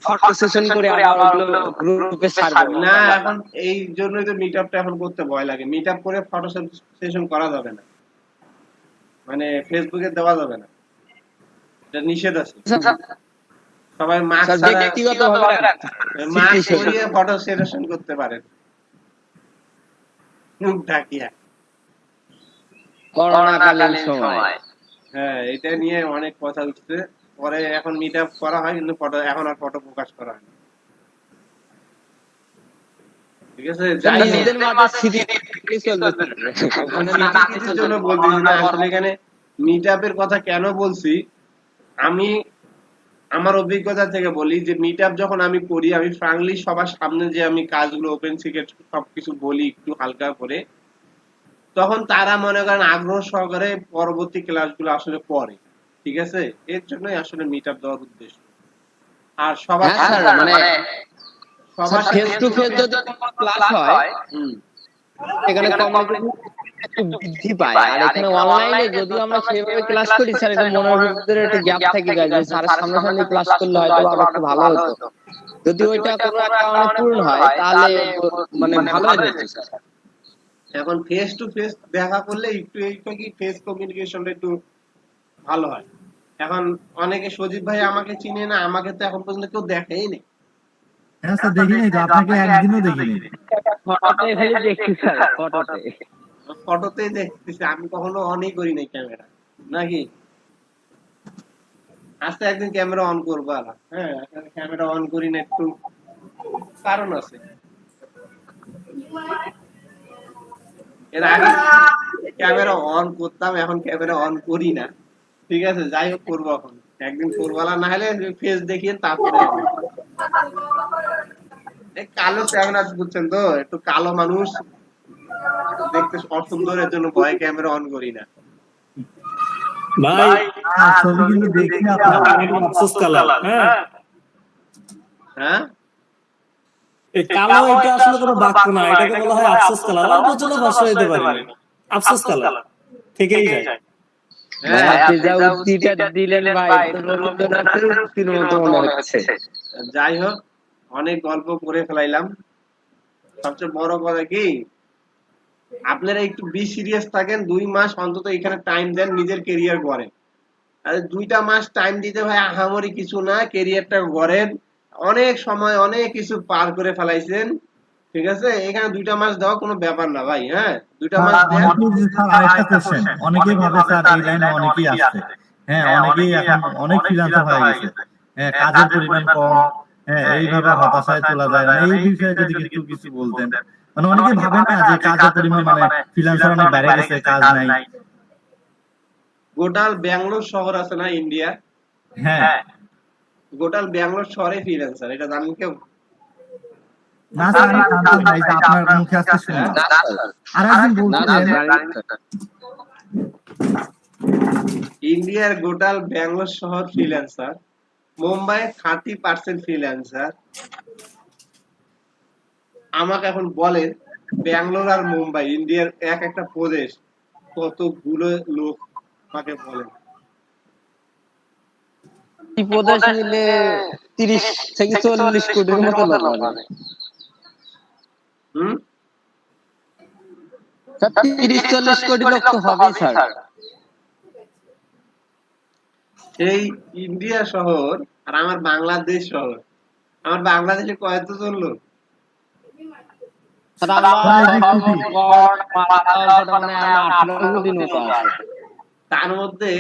ফটো সেশন করে আবার ওগুলো গ্রুপে ছাড়বো না। এখন এই জন্যই তো মিট আপটা এখন করতে ভয় লাগে। মিট আপ করে ফটো সেশন করা যাবে না, মানে ফেসবুকে দেওয়া যাবে না, এটা নিষেধ আছে। সবাই মাস্ক ছাড়া ব্যক্তিগতভাবে মাস্ক পরিয়ে ফটো সেশন করতে পারেন মুখ ঢাকিয়া। করোনাকালীন সময় হ্যাঁ, এটা নিয়ে অনেক কথা উঠছে। পরে এখন মিট আপ করা হয় কিন্তু ফটো এখন আর ফটো প্রকাশ করা হয় না। ঠিক আছে, যাই হোক, নিজেদের মাঝে স্মৃতি চলবে। স্মৃতির জন্য বলতেছি না, আসলে এখানে মিট আপের কথা কেন বলছি, আমি আমার অভিজ্ঞতা থেকে বলি যে মিট আপ যখন আমি করি, আমি ফ্রাঙ্কলি সবার সামনে যে আমি কাজগুলো ওপেন সিক্রেট সবকিছু বলি একটু হালকা করে, তখন তারা মনে করেন আগ্রহ সহকারে পরবর্তী ক্লাসগুলো আসলে পড়ে। ঠিক আছে, এর জন্যই আসলে মিট আপ দেওয়ার উদ্দেশ্য। আর সবার মানে সবার ফেস টু ফেস যদি ক্লাস হয় এখানে কমিউনিকেশন একটু বৃদ্ধি পায়, আর এখানে অনলাইনে যদি আমরা সেভাবে ক্লাস করি স্যার, এটা মনের ভিতরে একটা গ্যাপ থেকে যায় যে স্যারের সামনাসামনি ক্লাস করলে হয়তো আরো একটু ভালো হতো। যদি ওইটা কোনো একটা কারণে পূরণ হয় তাহলে মানে ভালো হয়ে যেত স্যার। এখন ফেস টু ফেস দেখা করলে একটু এইটা কি ফেস কমিউনিকেশনটা একটু ভালো হয়। এখন অনেকে সজীব ভাই আমাকে চিনে না, আমাকে তো এখন পর্যন্ত কেউ দেখেই নেই। হ্যাঁ স্যার, দেখিনি তো, আপনাকে একদিনও দেখিনি। ফটোতে খালি দেখছি স্যার, ফটোতেই দেখতেছি, আমি কখনো অনই করি নাই ক্যামেরা, নাকি? আজকে একদিন ক্যামেরা অন করবো। হ্যাঁ, ক্যামেরা অন করি না, একটু কারণ আছে। এর আগে ক্যামেরা অন করতাম, এখন ক্যামেরা অন করি না। ঠিক আছে, যাই হোক, করবো এখন একদিন করবো, না হলে ফেস দেখিয়ে তারপরে। কালো ক্যামেরা বুঝছেন তো, একটু কালো মানুষ দেখতে অসুন্দরের জন্য ভয় ক্যামেরা অন করি না। ভাই ছবি কিন্তু দেখি আপনার আফসোস কালার। হ্যাঁ, হ্যাঁ, এই কালো এটা আসলে কোনো বাক্য না, এটাকে বলা হয় আফসোস কালার। অল্প জন্য ভাষা দিতে পারি, আফসোস কালার থেকেই যায়। আপনি যা উক্তিটা দিলেন ভাই, রবীন্দ্রনাথের উক্তির মতো মনে হচ্ছে। যাই হোক, অনেক গল্প করে ফেলাইলাম। সবচেয়ে বড় কথা কি, আপনারা একটু সিরিয়াস থাকেন, 2 মাস অন্তত এখানে টাইম দেন, নিজের কেরিয়ার গড়েন। আর 2টা মাস টাইম দিতে ভাই আহামরি কিছু না, কেরিয়ারটা গড়েন। অনেক সময় অনেক কিছু পার করে ফেলাইছেন। ঠিক আছে, এখানে 2টা মাস দেওয়া কোনো ব্যাপার না ভাই। হ্যাঁ, 2টা মাস দেন। আরেকটা কোশ্চেন, অনেকেই ভাবে স্যার এই লাইনে অনেকেই আসছে। হ্যাঁ, অনেকেই এখন অনেক ফ্রিল্যান্সার হয়ে গেছে। হ্যাঁ, কাজের পরিমাণ কম। হ্যাঁ, এইভাবে হতাশায় চলা যায় না। এই বিষয়ে যদি কিছু বলতেন, মানে অনেকে ভাবে না যে কাজের পরিমাণ, মানে ফ্রিল্যান্সার অনেক বেড়ে গেছে, কাজ নাই। গোটাল ব্যাঙ্গালোর শহর আছে না ইন্ডিয়া? হ্যাঁ, গোটাল ব্যাঙ্গালোর শহরে ফ্রিল্যান্সার, এটা জানেন কেউ? না স্যার, আমি জানতাম না, এই যে আপনার মুখে আজকে শুনলাম। আর একদিন বলছিলেন ইন্ডিয়ার গোটাল ব্যাঙ্গালোর শহর ফ্রিল্যান্সার, মুম্বাই 30% ফ্রিল্যান্সার। আমাকে এখন বলেন, ব্যাঙ্গালোর আর মুম্বাই ইন্ডিয়ার এক একটা প্রদেশ, কতগুলো লোক আমাকে বলেন। এই প্রদেশ মিলে 30 থেকে 40 কোটির মতো লোক হবে। 30-40 কোটি লোক তো হবেই স্যার। এই ইন্ডিয়া শহর আর আমার বাংলাদেশ শহর, আমার বাংলাদেশে কয়জন লোক? তার মধ্যে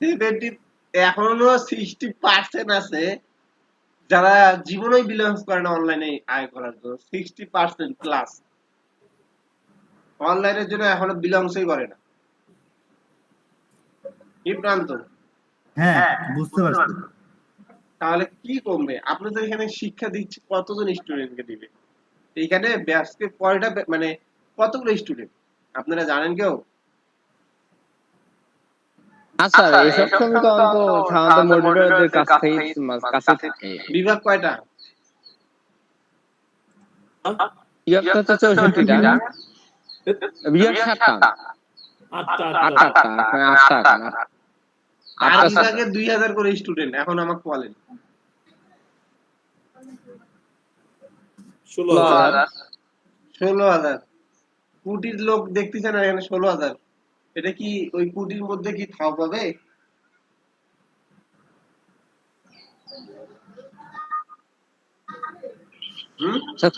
70 এখনো 60% আছে যারা জীবনেই বিলংস করে না অনলাইনে আয় করার জন্য। 60% প্লাস অনলাইনের জন্য এখনো বিলংসই করে না। কি প্রান্ত? হ্যাঁ, বুঝতে পারছি। তাহলে কি কমবে? আপনি তো এখানে শিক্ষা দিচ্ছি, কতজন স্টুডেন্টকে দিবে? এইখানে ব্যাচকে কয়টা, মানে কতগুলো স্টুডেন্ট আপনারা জানেন কেউ? আচ্ছা, এসব সময় তো সাধারণত মডারেটরদের কাছে থেকে। বিভাগ কয়টা? বিভাগ তো 64টা। বিয়ার 7টা আটটা 8টা আর বিভাগে 2000 করে স্টুডেন্ট। এখন আমাকে বলেন 16,000 16,000 কোটির লোক দেখতেছেন আর এখানে 16,000। এটা কি ওই কোটির মধ্যে কি থাও পাবে?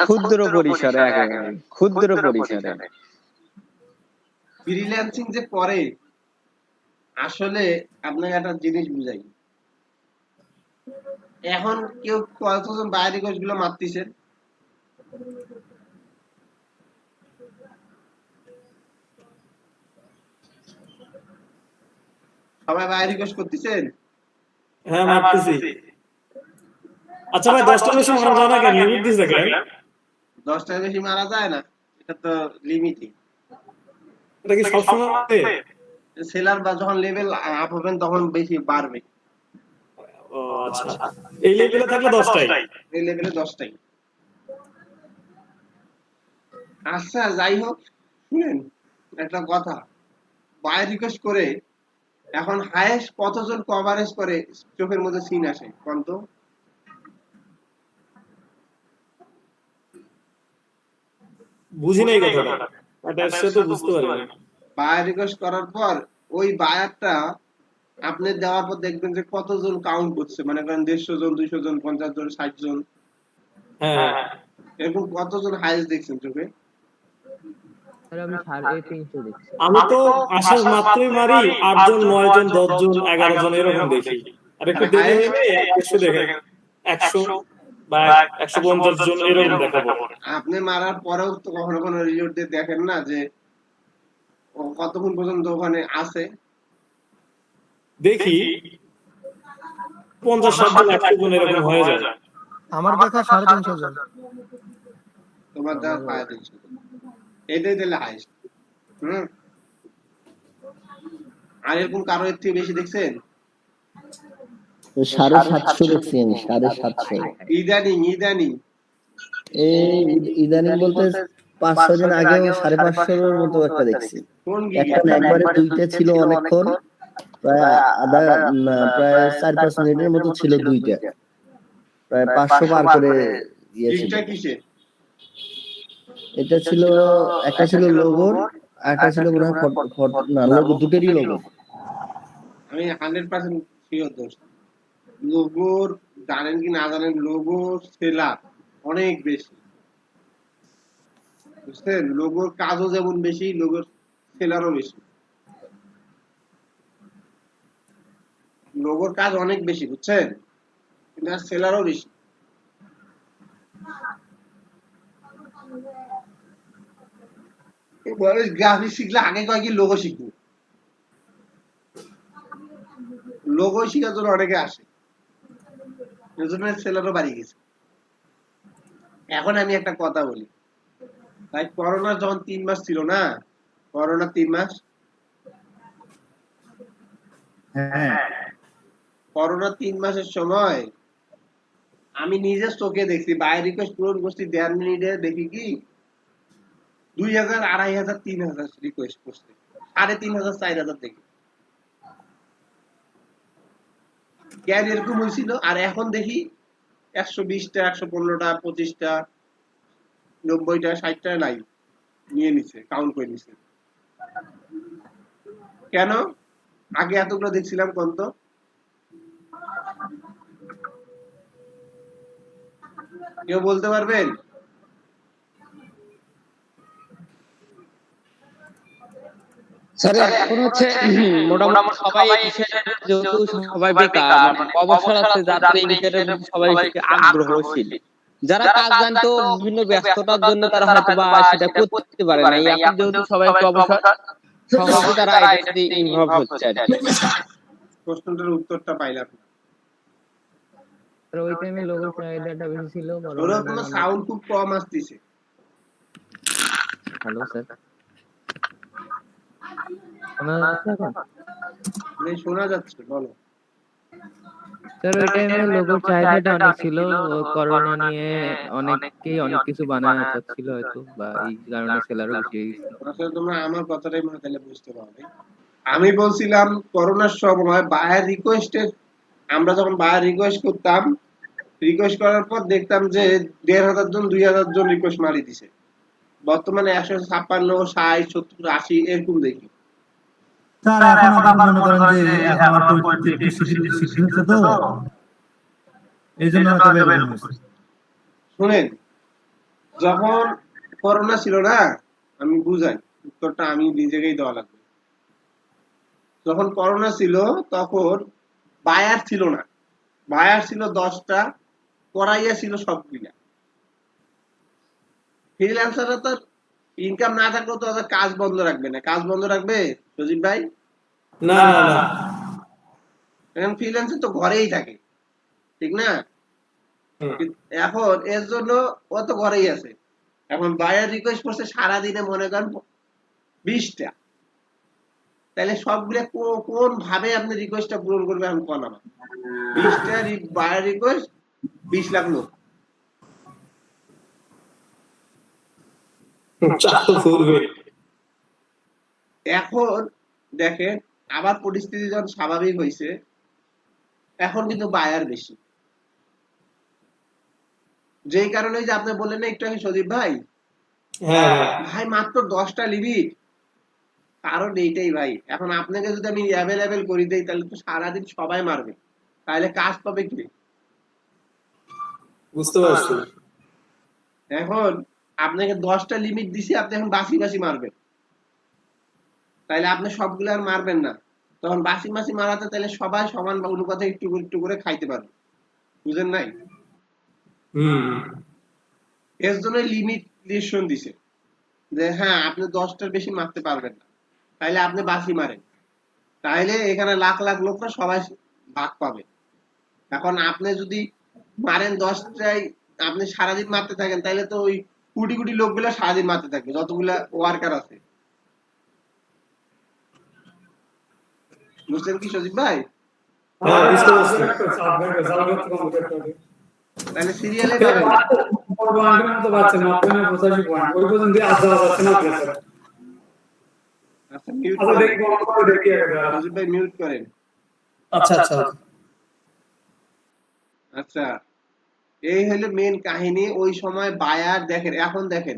ক্ষুদ্র পরিসরে একেবারে ক্ষুদ্র পরিসরে ফ্রিল্যান্সিং যে করে আসলে আপনাকে একটা জিনিস বুঝাই। এখন কেউ কতজন বাইরে কোর্সগুলো মারতেছেন? সবাই বাইরে কোর্স করতেছেন? হ্যাঁ মারতেছি। আচ্ছা ভাই 10টা বেশি মারা যায় না কেন? লিমিট দিছে কেন? 10টার বেশি মারা যায় না, এটা তো লিমিটই। এটা কি সবসময় হবে? সেলার বা যখন লেভেল আপ হবেন তখন বেশি বাড়বে। ও আচ্ছা, এই লেভেলে থাকলে 10টাই। এই লেভেলে 10টাই। আচ্ছা যাই হোক, শুনেন একটা কথা, বাই রিকোয়েস্ট করে এখন হাইয়েস্ট কতজন কভারেজ করে চোখের মধ্যে সিন আসে কোন তো? বুঝি নাই কথাটা, এটা সে তো বুঝতে পারি না। বাই রিকোয়েস্ট করার পর ওই বায়ারটা আপনি দেওয়ার পর দেখবেন যে কতজন কাউন্ট করছে, মানে করেন 150 জন, 200 জন, 50 জন, 60 জন, হ্যাঁ এরকম কতজন হাইয়েস্ট দেখছেন চোখে? আমি তো আসার মাত্রই মারি 8 জন, 9 জন, 10 জন, 11 জন এরকম দেখি। আর একটু দেরি হলে 100 দেখে 100 বা 150 জন এরকম দেখাবো। আপনি মারার পরেও তো কখনো কোনো রিজোর্ট দিয়ে দেখেন না যে ও কতক্ষণ পর্যন্ত ওখানে আছে? দেখি 50-60 জন, 100 জন এরকম হয়ে যায়। আমার দেখা 350 জন। তোমার যা পায় দিচ্ছে এটাই দিলে হাইস্ট। আর এরকম কারো এর থেকে বেশি দেখছেন? 750 দেখছি আমি, 750। ইদানিং ইদানিং বলতে 5-6 দিন আগেও 550 এর মতো একটা দেখছি। এখন একবারে দুইটা ছিল অনেকক্ষণ, প্রায় 4-5 মিনিটের মতো ছিল দুইটা, প্রায় 500 পার করে গিয়েছিল। এটা ছিল, একটা ছিল লোগোর, একটা ছিল না লোগো দুটোরই লোগো। আমি 100% শিওর দোস্ত, লোগোর জানেন কি না জানেন, লোগো সেলার অনেক বেশি, বুঝছেন? লোগোর কাজও যেমন বেশি, লোগোর সেলারও বেশি। লোগোর কাজ অনেক বেশি, বুঝছেন, কিন্তু সেলারও বেশি। গ্রাফিক্স শিখলে আগে কয় কি লোগো শিখবো, লোগো শিখার জন্য অনেকে আসে, এজন্য সেলারও বাড়ি গেছে। এখন আমি একটা কথা বলি ভাই, করোনা যখন 3 মাস ছিল না, করোনা 3 মাস, করোনা 3 মাসের সময় আমি নিজের চোখে দেখছি বাই রিকোয়েস্ট পূরণ করছি 1.5 মিনিটে, দেখি কি 2000, 2500, 3000 রিকোয়েস্ট করছে, 3500, 4000 দেখি কেন এরকম হয়েছিল। আর এখন দেখি 120টা, 115টা, 25টা, 90টা, 60টা নাই নিয়ে নিছে, কাউন্ট করে নিছে। কেন আগে এতগুলো দেখছিলাম কোন তো? কেউ বলতে পারবেন? স্যার এখন হচ্ছে মোটামুটি সবাই যেহেতু সবাই বেকার, মানে অবসর আছে, যাদের এই বিষয়ের সবাই আগ্রহশীল, যারা কাজ জানতো বিভিন্ন ব্যস্ততার জন্য তারা হয়তো বা সেটা করতে পারে না। এখন যেহেতু সবাই অবসর, সহজে তারা এটাতে ইনভলভ হচ্ছে আর কি। প্রশ্নটার উত্তরটা পাইলাম না। ওই টাইমে লোগো চাহিদাটা বেশি ছিল। ওরা কোনো সাউন্ড খুব কম আসতেছে। হ্যালো স্যার, শোনা যাচ্ছে এখন? শোনা যাচ্ছে, বলো। স্যার ওই টাইমে লোগোর চাহিদাটা অনেক ছিল, করোনা নিয়ে অনেকেই অনেক কিছু বানায় চাচ্ছিল হয়তো, বা এই কারণে সেলারও বেশি হয়ে গেছিল। আসলে তোমরা আমার কথাটাই মনে তাহলে বুঝতে পারবে। আমি বলছিলাম করোনার সময় বায়ার রিকোয়েস্টের, আমরা যখন বায়ার রিকোয়েস্ট করতাম, রিকোয়েস্ট করার পর দেখতাম যে ১,৫০০ জন ২,০০০ জন রিকোয়েস্ট মারি দিছে। বর্তমানে ১৫৬, ৬০, ৭০, ৮০ এরকম দেখি। স্যার এখন আবার মনে করেন যে এখন আমার পরিস্থিতি একটু শিথিল হচ্ছে তো, এই জন্য হয়তো এরকম হচ্ছে। শুনেন, যখন করোনা ছিল না, আমি বুঝাই, উত্তরটা আমি নিজেকেই দেওয়া লাগবে। যখন করোনা ছিল তখন বায়ার ছিল না, বায়ার ছিল ১০টা, করাইয়া ছিল সবগুলা। ফ্রিল্যান্সাররা তো ইনকাম না থাকলেও তো ওদের কাজ বন্ধ রাখবে না। কাজ বন্ধ রাখবে সজীব ভাই? না না না, এখন ফ্রিল্যান্সার তো ঘরেই থাকে, ঠিক না? এখন এর জন্য ও তো ঘরেই আছে। এখন বায়ার রিকোয়েস্ট করছে সারাদিনে মনে করেন 20টা, তাহলে সবগুলা কোন ভাবে আপনি রিকোয়েস্টটা পূরণ করবে আমি কোন আমার 20টা বায়ার রিকোয়েস্ট 20 লাখ লোক। এখন দেখেন আবার পরিস্থিতি যখন স্বাভাবিক হয়েছে, এখন কিন্তু বায়ার বেশি। যেই কারণে যে আপনি বললেন না একটু আগে সজীব ভাই, ভাই মাত্র 10টা লিমিট, কারণ এইটাই ভাই। এখন আপনাকে যদি আমি অ্যাভেলেবেল করে দেই তাহলে তো সারাদিন সবাই মারবে, তাহলে কাজ পাবে কি? বুঝতে পারছি। এখন আপনাকে 10টা লিমিট দিছি, আপনি এখন বাসি বাসি মারবেন, তাইলে আপনি সবগুলো আর মারবেন না। তখন বাসি বাসি মারাতে তাহলে সবাই সমান অনুপাতে একটু একটু করে খাইতে পারবে, বুঝেন নাই? এর জন্য লিমিটেশন দিছে যে হ্যাঁ আপনি 10টার বেশি মারতে পারবেন না, তাইলে আপনি বাসি মারেন, তাইলে এখানে লাখ লাখ লোকরা সবাই ভাগ পাবে। এখন আপনি যদি মারেন 10টায়, আপনি সারাদিন মারতে থাকেন, তাইলে তো ওই কোটি কোটি লোকগুলা সারাদিন মারতে থাকবে, যতগুলা ওয়ার্কার আছে। বুঝলেন কি সজীব ভাই? তাহলে সিরিয়ালে যাবেন। আচ্ছা মিউট করেন সজীব ভাই, মিউট করেন। আচ্ছা আচ্ছা আচ্ছা, এই হলো মেন কাহিনী। ওই সময় বায়ার দেখেন, এখন দেখেন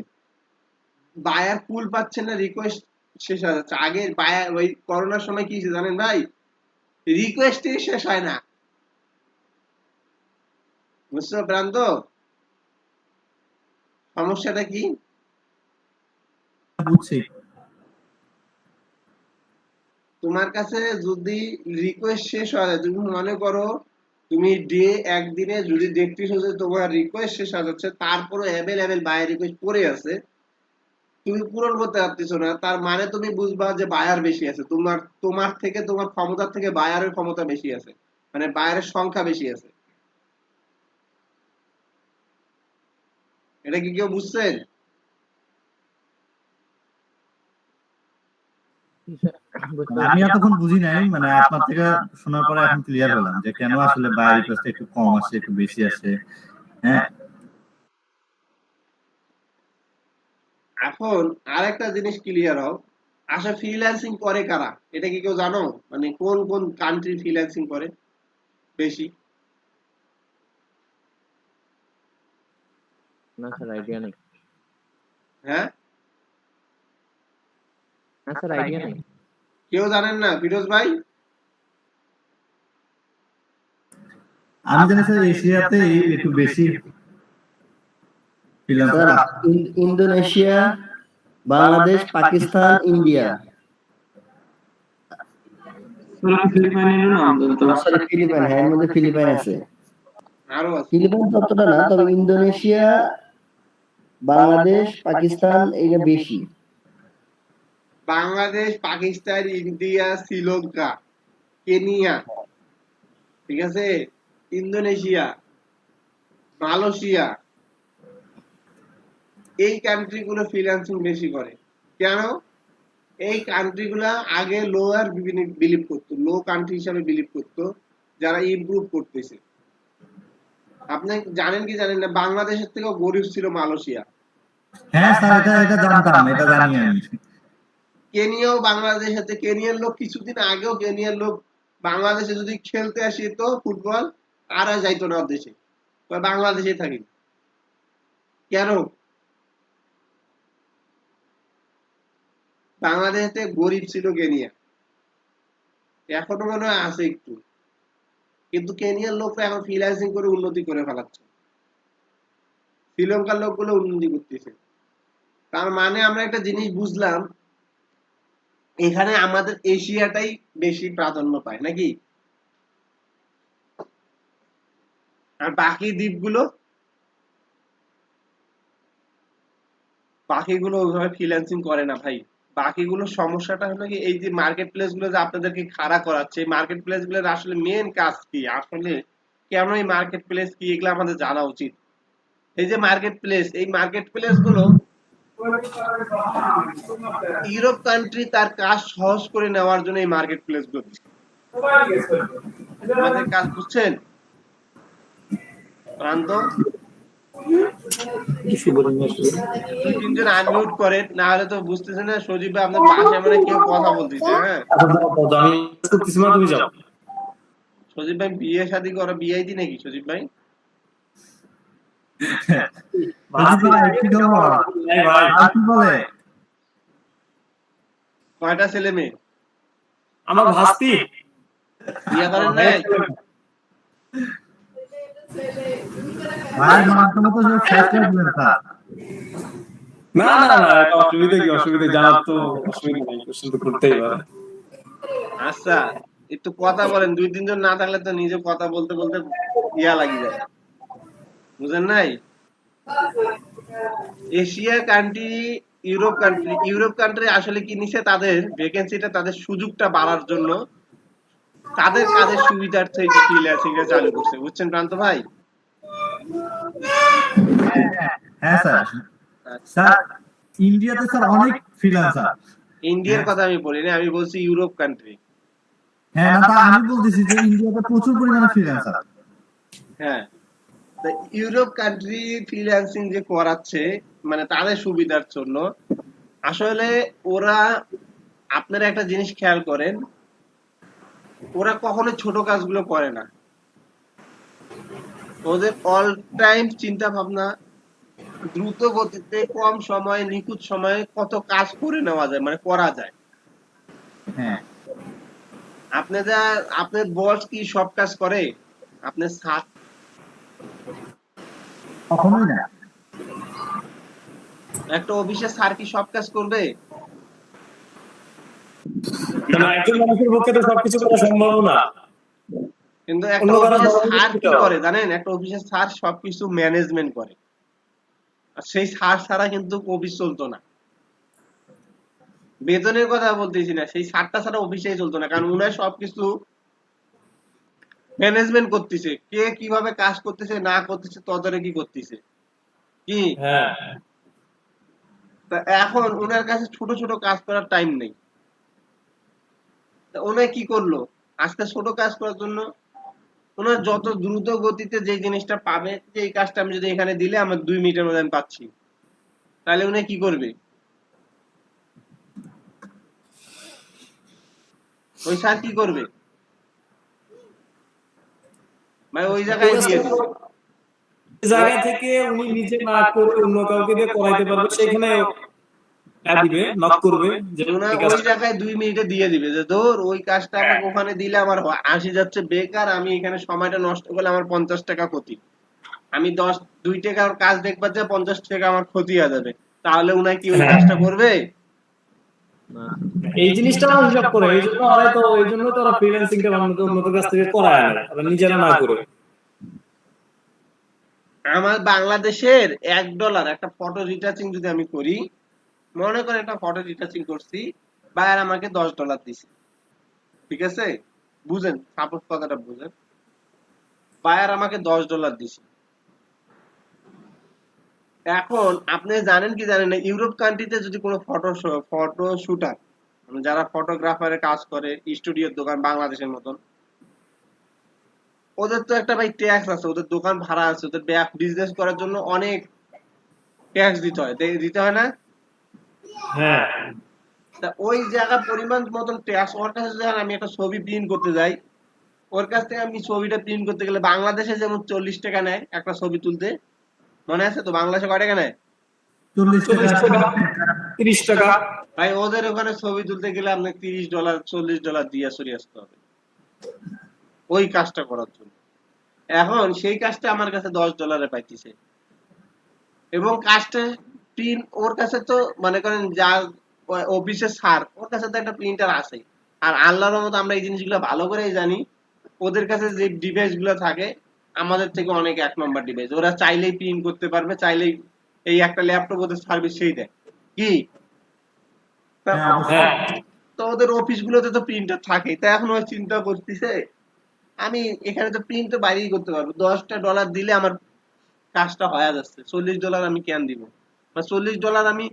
বায়ার পুল পাচ্ছে না, রিকোয়েস্ট শেষ হয়ে যাচ্ছে। আগে বায়ার ওই করোনার সময় কি জানেন ভাই, রিকোয়েস্টই শেষ হয় না। বুঝছো প্রান্ত সমস্যাটা কি? বুঝছি। তোমার কাছে যদি রিকোয়েস্ট শেষ হয়ে যায়, তুমি মনে করো তুমি একদিনে যদি দেখতেছো যে তোমার রিকোয়েস্ট শেষ হয়ে যাচ্ছে, তারপরে অ্যাভেলেবেল বায়ার রিকোয়েস্ট পড়ে আছে, তুমি পূরণ করতে পারতেছো না, তার মানে তুমি বুঝবা যে বায়ার বেশি আছে। তোমার থেকে, তোমার ক্ষমতার থেকে বায়ারের ক্ষমতা বেশি আছে, মানে বায়ারের সংখ্যা বেশি আছে। এটা কি কেউ বুঝছেন? আমি এতক্ষণ বুঝি নাই, মানে আপনার থেকে শোনার পরে এখন ক্লিয়ার হলাম যে কেন আসলে বায়ার রিকোয়েস্ট একটু কম আসে, একটু বেশি আসে। হ্যাঁ, এখন আরেকটা জিনিস ক্লিয়ার হোক, আসলে ফ্রিল্যান্সিং করে কারা, এটা কি কেউ জানো? মানে কোন কোন কান্ট্রি ফ্রিল্যান্সিং করে বেশি? না স্যার আইডিয়া নেই। হ্যাঁ, না স্যার আইডিয়া নেই। কেউ জানেন না? ফিরোজ ভাই? আমি জানি স্যার এশিয়াতে একটু বেশি ফ্রিল্যান্সার আছে। Indonesia, Bangladesh, Pakistan, India. Philippine, হ্যাঁ এর মধ্যে ফিলিপাইন আছে। আরো আছে? ফিলিপাইন ততটা না, তবে ইন্দোনেশিয়া, বাংলাদেশ, পাকিস্তান এইটা বেশি। বাংলাদেশ, পাকিস্তান, ইন্ডিয়া, শ্রীলঙ্কা, কেনিয়া, ঠিক আছে, ইন্দোনেশিয়া, মালয়েশিয়া, এই কান্ট্রিগুলো ফ্রিল্যান্সিং বেশি করে। কেন? এই কান্ট্রিগুলো আগে লোয়ার বিলিভ করতো, লো কান্ট্রি হিসাবে বিলিভ করতো, যারা ইমপ্রুভ করতেছে। আপনি জানেন কি জানেন না, বাংলাদেশের থেকেও গরিব ছিল মালয়েশিয়া। হ্যাঁ স্যার, এটা জানতাম, এটা জানি আমি। কেনিয়াও বাংলাদেশের সাথে, কেনিয়ার লোক কিছুদিন আগেও কেনিয়ার লোক বাংলাদেশে যদি খেলতে আসে তো ফুটবল আর যাইতো না দেশে, বাংলাদেশে থাকি। কেন? বাংলাদেশে গরিব ছিল কেনিয়া, এখনো মনে হয় আছে একটু, কিন্তু কেনিয়ার লোকরা এখন ফ্রিল্যান্সিং করে উন্নতি করে ফেলাচ্ছে, শ্রীলঙ্কার লোকগুলো উন্নতি করতেছে। তার মানে আমরা একটা জিনিস বুঝলাম, এখানে আমাদের এশিয়াটাই বেশি প্রাধান্য পায় নাকি, আর বাকি বাকিগুলো ওইভাবে ফ্রিল্যান্সিং করে না ভাই। বাকিগুলো সমস্যাটা হলো কি, এই যে মার্কেট প্লেস গুলো যে আপনাদেরকে খাড়া করাচ্ছে, মার্কেট প্লেস গুলোর আসলে মেন কাজ কি, আসলে কেন এই মার্কেট প্লেস কি, এগুলো আমাদের জানা উচিত। এই যে মার্কেট প্লেস, এই মার্কেট প্লেস গুলো ইউরোপ কান্ট্রি তার কাজ সহজ করে নেওয়ার জন্য এই মার্কেট প্লেস গুলো দিচ্ছে। আমাদের কাজ বুঝছেন প্রান্ত? তিনজন আনমিউট করেন, না হলে তো বুঝতেছেন না। সজীব ভাই আপনার পাশে মানে কেউ কথা বলতেছে। হ্যাঁ সজীব ভাই বিয়ে শাদী করা বিআইডি নাকি সজীব ভাই? কয়টা ছেলে মেয়ে? আমার ভাস্তি। বিয়ে করেন নাই? না না না, অসুবিধা কি, অসুবিধা জানার তো অসুবিধা নেই, কোশ্চেন তো করতেই পারে। আচ্ছা একটু কথা বলেন, 2-3 জন না থাকলে তো নিজে কথা বলতে বলতে ইয়া লাগি যায়, বুঝেন নাই? এশিয়া কান্ট্রি, ইউরোপ কান্ট্রি আসলে কি নিছে, তাদের ভ্যাকেন্সিটা, তাদের সুযোগটা বাড়ার জন্য তাদের কাজের সুবিধার্থে ফ্রিল্যান্সিংটা চালু করছে, বুঝছেন প্রান্ত ভাই? হ্যাঁ স্যার। স্যার ইন্ডিয়াতে স্যার অনেক ফ্রিল্যান্সার। ইন্ডিয়ার কথা আমি বলিনি, আমি বলছি ইউরোপ কান্ট্রি। হ্যাঁ না, আমি বলতেছি যে ইন্ডিয়াতে প্রচুর পরিমাণে ফ্রিল্যান্সার। হ্যাঁ, ইউরোপ কান্ট্রি ফ্রিল্যান্সিং যে করাচ্ছে মানে তাদের সুবিধার জন্য, আসলে ওরা, আপনারা একটা জিনিস খেয়াল করেন, ওরা কখনো ছোট কাজগুলো করে না। ওদের অল টাইম চিন্তা ভাবনা দ্রুত গতিতে কম সময়ে নিখুঁত সময়ে কত কাজ করে নেওয়া যায়, মানে করা যায়। হ্যাঁ, আপনার বস কি সব কাজ করে? আপনার স্যার কখনোই না। একটা অফিসের স্যার কি সব কাজ করবে? একজন মানুষের পক্ষে তো সবকিছু করা সম্ভব না। কিন্তু একটা অফিসের স্যার কি করে জানেন? একটা অফিসের স্যার সবকিছু ম্যানেজমেন্ট করে, আর সেই স্যার ছাড়া কিন্তু অফিস চলতো না। বেতনের কথা বলতেছি না, সেই স্যারটা ছাড়া অফিসেই চলতো না, কারণ উনার সবকিছু ম্যানেজমেন্ট করতেছে, কে কিভাবে কাজ করতেছে না করতেছে তদারকি করতেছে কি। হ্যাঁ, তা এখন উনার কাছে ছোট ছোট কাজ করার টাইম নেই। উনি কি করলো, আজকে ছোট কাজ করার জন্য ওনার যত দ্রুত গতিতে যে জিনিসটা পাবে, যে এই কাজটা আমি যদি এখানে দিলে আমার 2 মিনিটের মধ্যে আমি পাচ্ছি, তাহলে উনি কি করবে? ওই স্যার কি করবে ভাই? ওই জায়গায় দিয়ে দিবে, জায়গা থেকে উনি নিজে না করে অন্য কাউকে দিয়ে করাইতে পারবে, সেখানে দিবে নক করবে যে ওই জায়গায় 2 মিনিটে দিয়ে দিবে, যে ধর ওই কাজটা আমাকে ওখানে দিলে আমার 80 যাচ্ছে বেকার, আমি এখানে সময়টা নষ্ট করলে আমার 50 টাকা ক্ষতি, আমি 2 টাকার কাজ দেখবার যে 50 টাকা আমার ক্ষতি হয়ে যাবে, তাহলে উনি কি ওই কাজটা করবে? এই জিনিসটা হিসাব করে, এই জন্য হয়তো এই জন্য তো ওরা ফ্রিল্যান্সিংটা উন্নত কাছ থেকে করায় না, ওরা নিজেরা না করে। আমার বাংলাদেশের $1 একটা ফটো রিটাচিং যদি আমি করি, মনে করেন একটা ফটো রিটাচিং করছি, বায়ার আমাকে $10 দিছে, ঠিক আছে? বুঝেন, সাপোজ কথাটা বুঝেন, বায়ার আমাকে $10 দিছে। এখন আপনি জানেন কি জানেন না, ইউরোপ কান্ট্রিতে যদি কোনো ফটো শুটার, যারা ফটোগ্রাফারের কাজ করে, স্টুডিওর দোকান বাংলাদেশের মতন, ওদের তো একটা ভাই ট্যাক্স আছে, ওদের দোকান ভাড়া আছে, ওদের বিজনেস করার জন্য অনেক ট্যাক্স দিতে হয়, দিতে হয় না? হ্যাঁ তা ওই জায়গা পরিমাণ মতন ট্যাক্স ওর কাছে যখন আমি একটা ছবি প্রিন্ট করতে যাই, ওর কাছ থেকে আমি ছবিটা প্রিন্ট করতে গেলে বাংলাদেশে যেমন 40 টাকা নেয় একটা ছবি তুলতে, মনে আছে তো? বাংলাদেশে কয় টাকা নেয়? 40 40 টাকা। টাকা 30 টাকা। ভাই ওদের ওখানে ছবি তুলতে গেলে আপনাকে $30 $40 দিয়ে সরিয়ে আসতে হবে ওই কাজটা করার জন্য। এখন সেই কাজটা আমার কাছে $10 পাইতেছে, এবং কাজটা প্রিন্ট ওর কাছে তো মনে করেন যা অফিসের স্যার, ওর কাছে তো একটা প্রিন্টার আছে। আর আল্লাহর রহমতে আমরা এই জিনিসগুলো ভালো করেই জানি, ওদের কাছে যে ডিভাইস গুলো থাকে আমাদের থেকে অনেক 1 নম্বর ডিভাইস। ওরা চাইলেই প্রিন্ট করতে পারবে, চাইলেই এই একটা ল্যাপটপ ওদের সার্ভিস সেই দেয় কি। তা হ্যাঁ, অবশ্যই। তো ওদের অফিস গুলোতে তো প্রিন্টার থাকেই। তা এখন ওই চিন্তা করতেছে আমি এখানে তো প্রিন্ট তো বাইরেই করতে পারবো, $10 দিলে আমার কাজটা হয়ে যাচ্ছে, $40 আমি কেন দিব? বা $40 আমি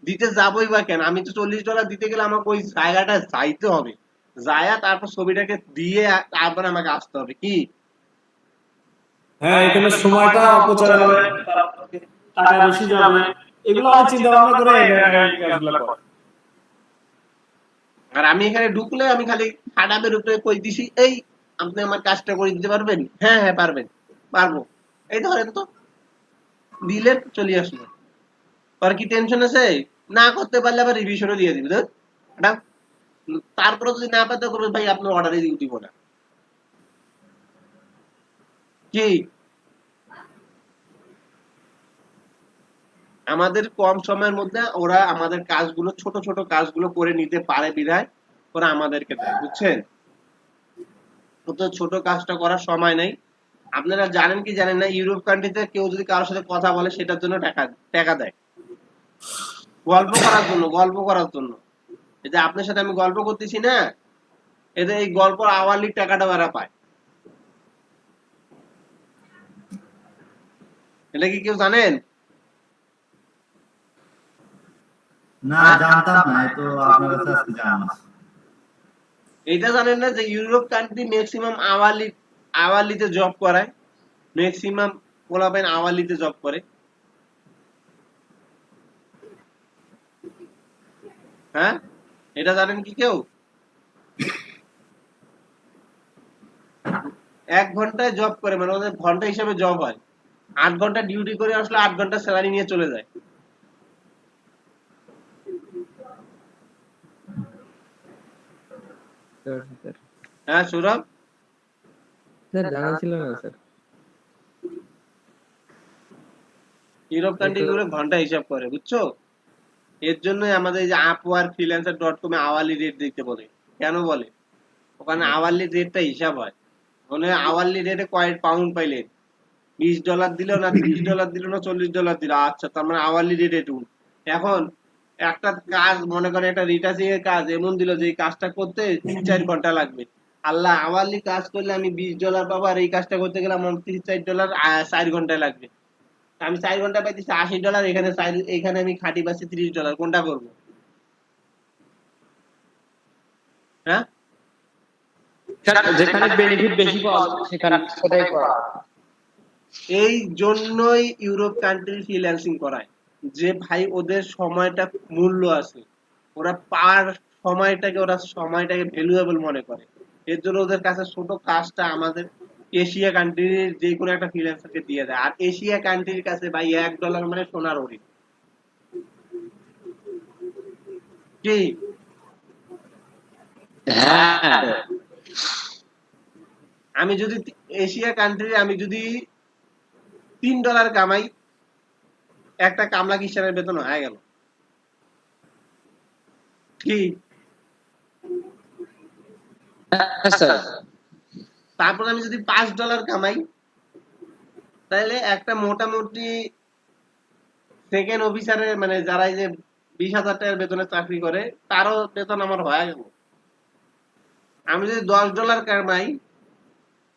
দিতে যাবোই বা কেন? আমি তো $40 দিতে গেলে আমাকে ওই জায়গাটা যাইতে হবে, যায়া তারপর ছবিটাকে দিয়ে তারপর আমাকে আসতে হবে কি। হ্যাঁ এখানে সময়টা অপচয় হবে, টাকা বেশি যাবে, এগুলো আমি চিন্তা ভাবনা করে এই কাজগুলো করি। আর আমি এখানে ঢুকলে আমি খালি হাডাবের উপরে কই দিছি, এই আপনি আমার কাজটা করে দিতে পারবেন? হ্যাঁ হ্যাঁ পারবেন, পারবো, এই ধরেন তো, দিলেন চলে আসলো। আর কি টেনশন আছে? না করতে পারলে আবার রিভিশনও দিয়ে দিবে। তারপরে যদি না পাতে করবে ভাই আপনার অর্ডারই দিব না কি। আমাদের কম সময়ের মধ্যে ওরা আমাদের কাজগুলো, ছোট ছোট কাজগুলো করে নিতে পারে বিধায় ওরা আমাদেরকে দেয়, বুঝছেন? তো ছোট কাজটা করার সময় নেই। আপনারা জানেন কি জানেন না, ইউরোপ কান্ট্রিতে কেউ যদি কারোর সাথে কথা বলে সেটার জন্য টাকা দেয়, গল্প করার জন্য, গল্প করার জন্য। এই যে আপনার সাথে আমি গল্প করতেছি না, এদের এই গল্প আওয়ারলি টাকাটা ওরা পায়। এটা কি কেউ জানেন? না, জানতাম না, এই তো আপনার কাছে আজকে জানলাম। এইটা জানেন না যে ইউরোপ কান্ট্রি ম্যাক্সিমাম আওয়ারলিতে জব করায়, ম্যাক্সিমাম পোলাপাইন আওয়ারলিতে জব করে। হ্যাঁ, এটা জানেন কি কেউ? 1 ঘন্টায় জব করে, মানে ওদের ঘন্টা হিসাবে জব হয়। 8 ঘন্টা ডিউটি করে আসলে 8 ঘন্টা স্যালারি নিয়ে চলে যায়। হ্যাঁ সৌরভ, স্যার জানা ছিল না স্যার। ইউরোপ কান্ট্রি গুলো ঘন্টা হিসাব করে, বুঝছো? এর জন্যই আমাদের এই যে আপওয়ার্ক ফ্রিল্যান্সার.com এ আওয়ারলি রেট দিতে বলে। কেন বলে? ওখানে আওয়ারলি রেটটা হিসাব হয়। মানে আওয়ারলি রেটে কয় পাউন্ড পাইলেন, $20 দিল না, $30 দিল না, $40 দিল, আচ্ছা তার মানে আওয়ারলি রেট এটুকু। এখন একটা কাজ মনে করেন, একটা রিটার্নিং এর কাজ এমন দিল যে এই কাজটা করতে 3-4 ঘন্টা লাগবে। আল্লাহ, আওয়ারলি কাজ করলে আমি $20 পাবো, আর এই কাজটা করতে গেলে আমার $3-4 4 ঘন্টায় লাগবে। আমি 4 ঘন্টা পাইতেছি $80, এখানে আমি খাটি পাচ্ছি $30, কোনটা করবো? হ্যাঁ, যেখানে বেনিফিট বেশি পাওয়া যায় সেখানে সেটাই করা। এই জন্যই ইউরোপ কান্ট্রি ফ্রিল্যান্সিং করায়, যে ভাই ওদের সময়টা মূল্য আছে, ওরা সময়টাকে ভ্যালুয়েবল মনে করে। এর জন্য ওদের কাছে ছোট কাজটা আমাদের এশিয়া কান্ট্রির যে কোনো একটা ফ্রিল্যান্সারকে দিয়ে দেয়। আর এশিয়া কান্ট্রির কাছে ভাই $1 মানে সোনার হরিণ কি। হ্যাঁ আমি যদি এশিয়া কান্ট্রি আমি যদি $3 কামাই, একটা কামলা কিষানের বেতন হয়ে গেল কি। স্যার, তারপর আমি যদি $5 কামাই, তাহলে একটা মোটামুটি সেকেন্ড অফিসারের, মানে যারা এই যে 20,000 টাকার বেতনে চাকরি করে, তারও বেতন আমার হয়ে গেল। আমি যদি $10 কামাই,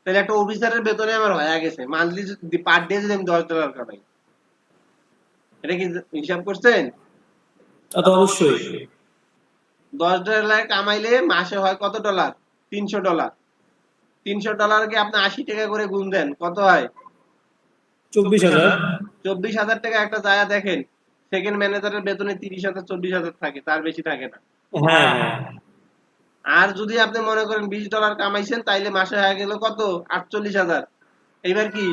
তাহলে একটা অফিসারের বেতনে আমার হয়ে গেছে মান্থলি, পার ডে যদি আমি $10 কামাই। এটা কি হিসাব করছেন? তা তো অবশ্যই। $10 কামাইলে মাসে হয় কত ডলার? $300। $300 আপনি 80 টাকা করে গুণ দেন, কত হয়? 24,000। 24,000 টাকা একটা জায়গা দেখেন, সেকেন্ড ম্যানেজারের বেতনে 30,000 40,000 থাকে, তার বেশি থাকে না। হ্যাঁ হ্যাঁ। আর যদি আপনি মনে করেন $20 কামাইছেন, তাইলে মাসে হয়ে গেল কত? 48,000। এইবার কি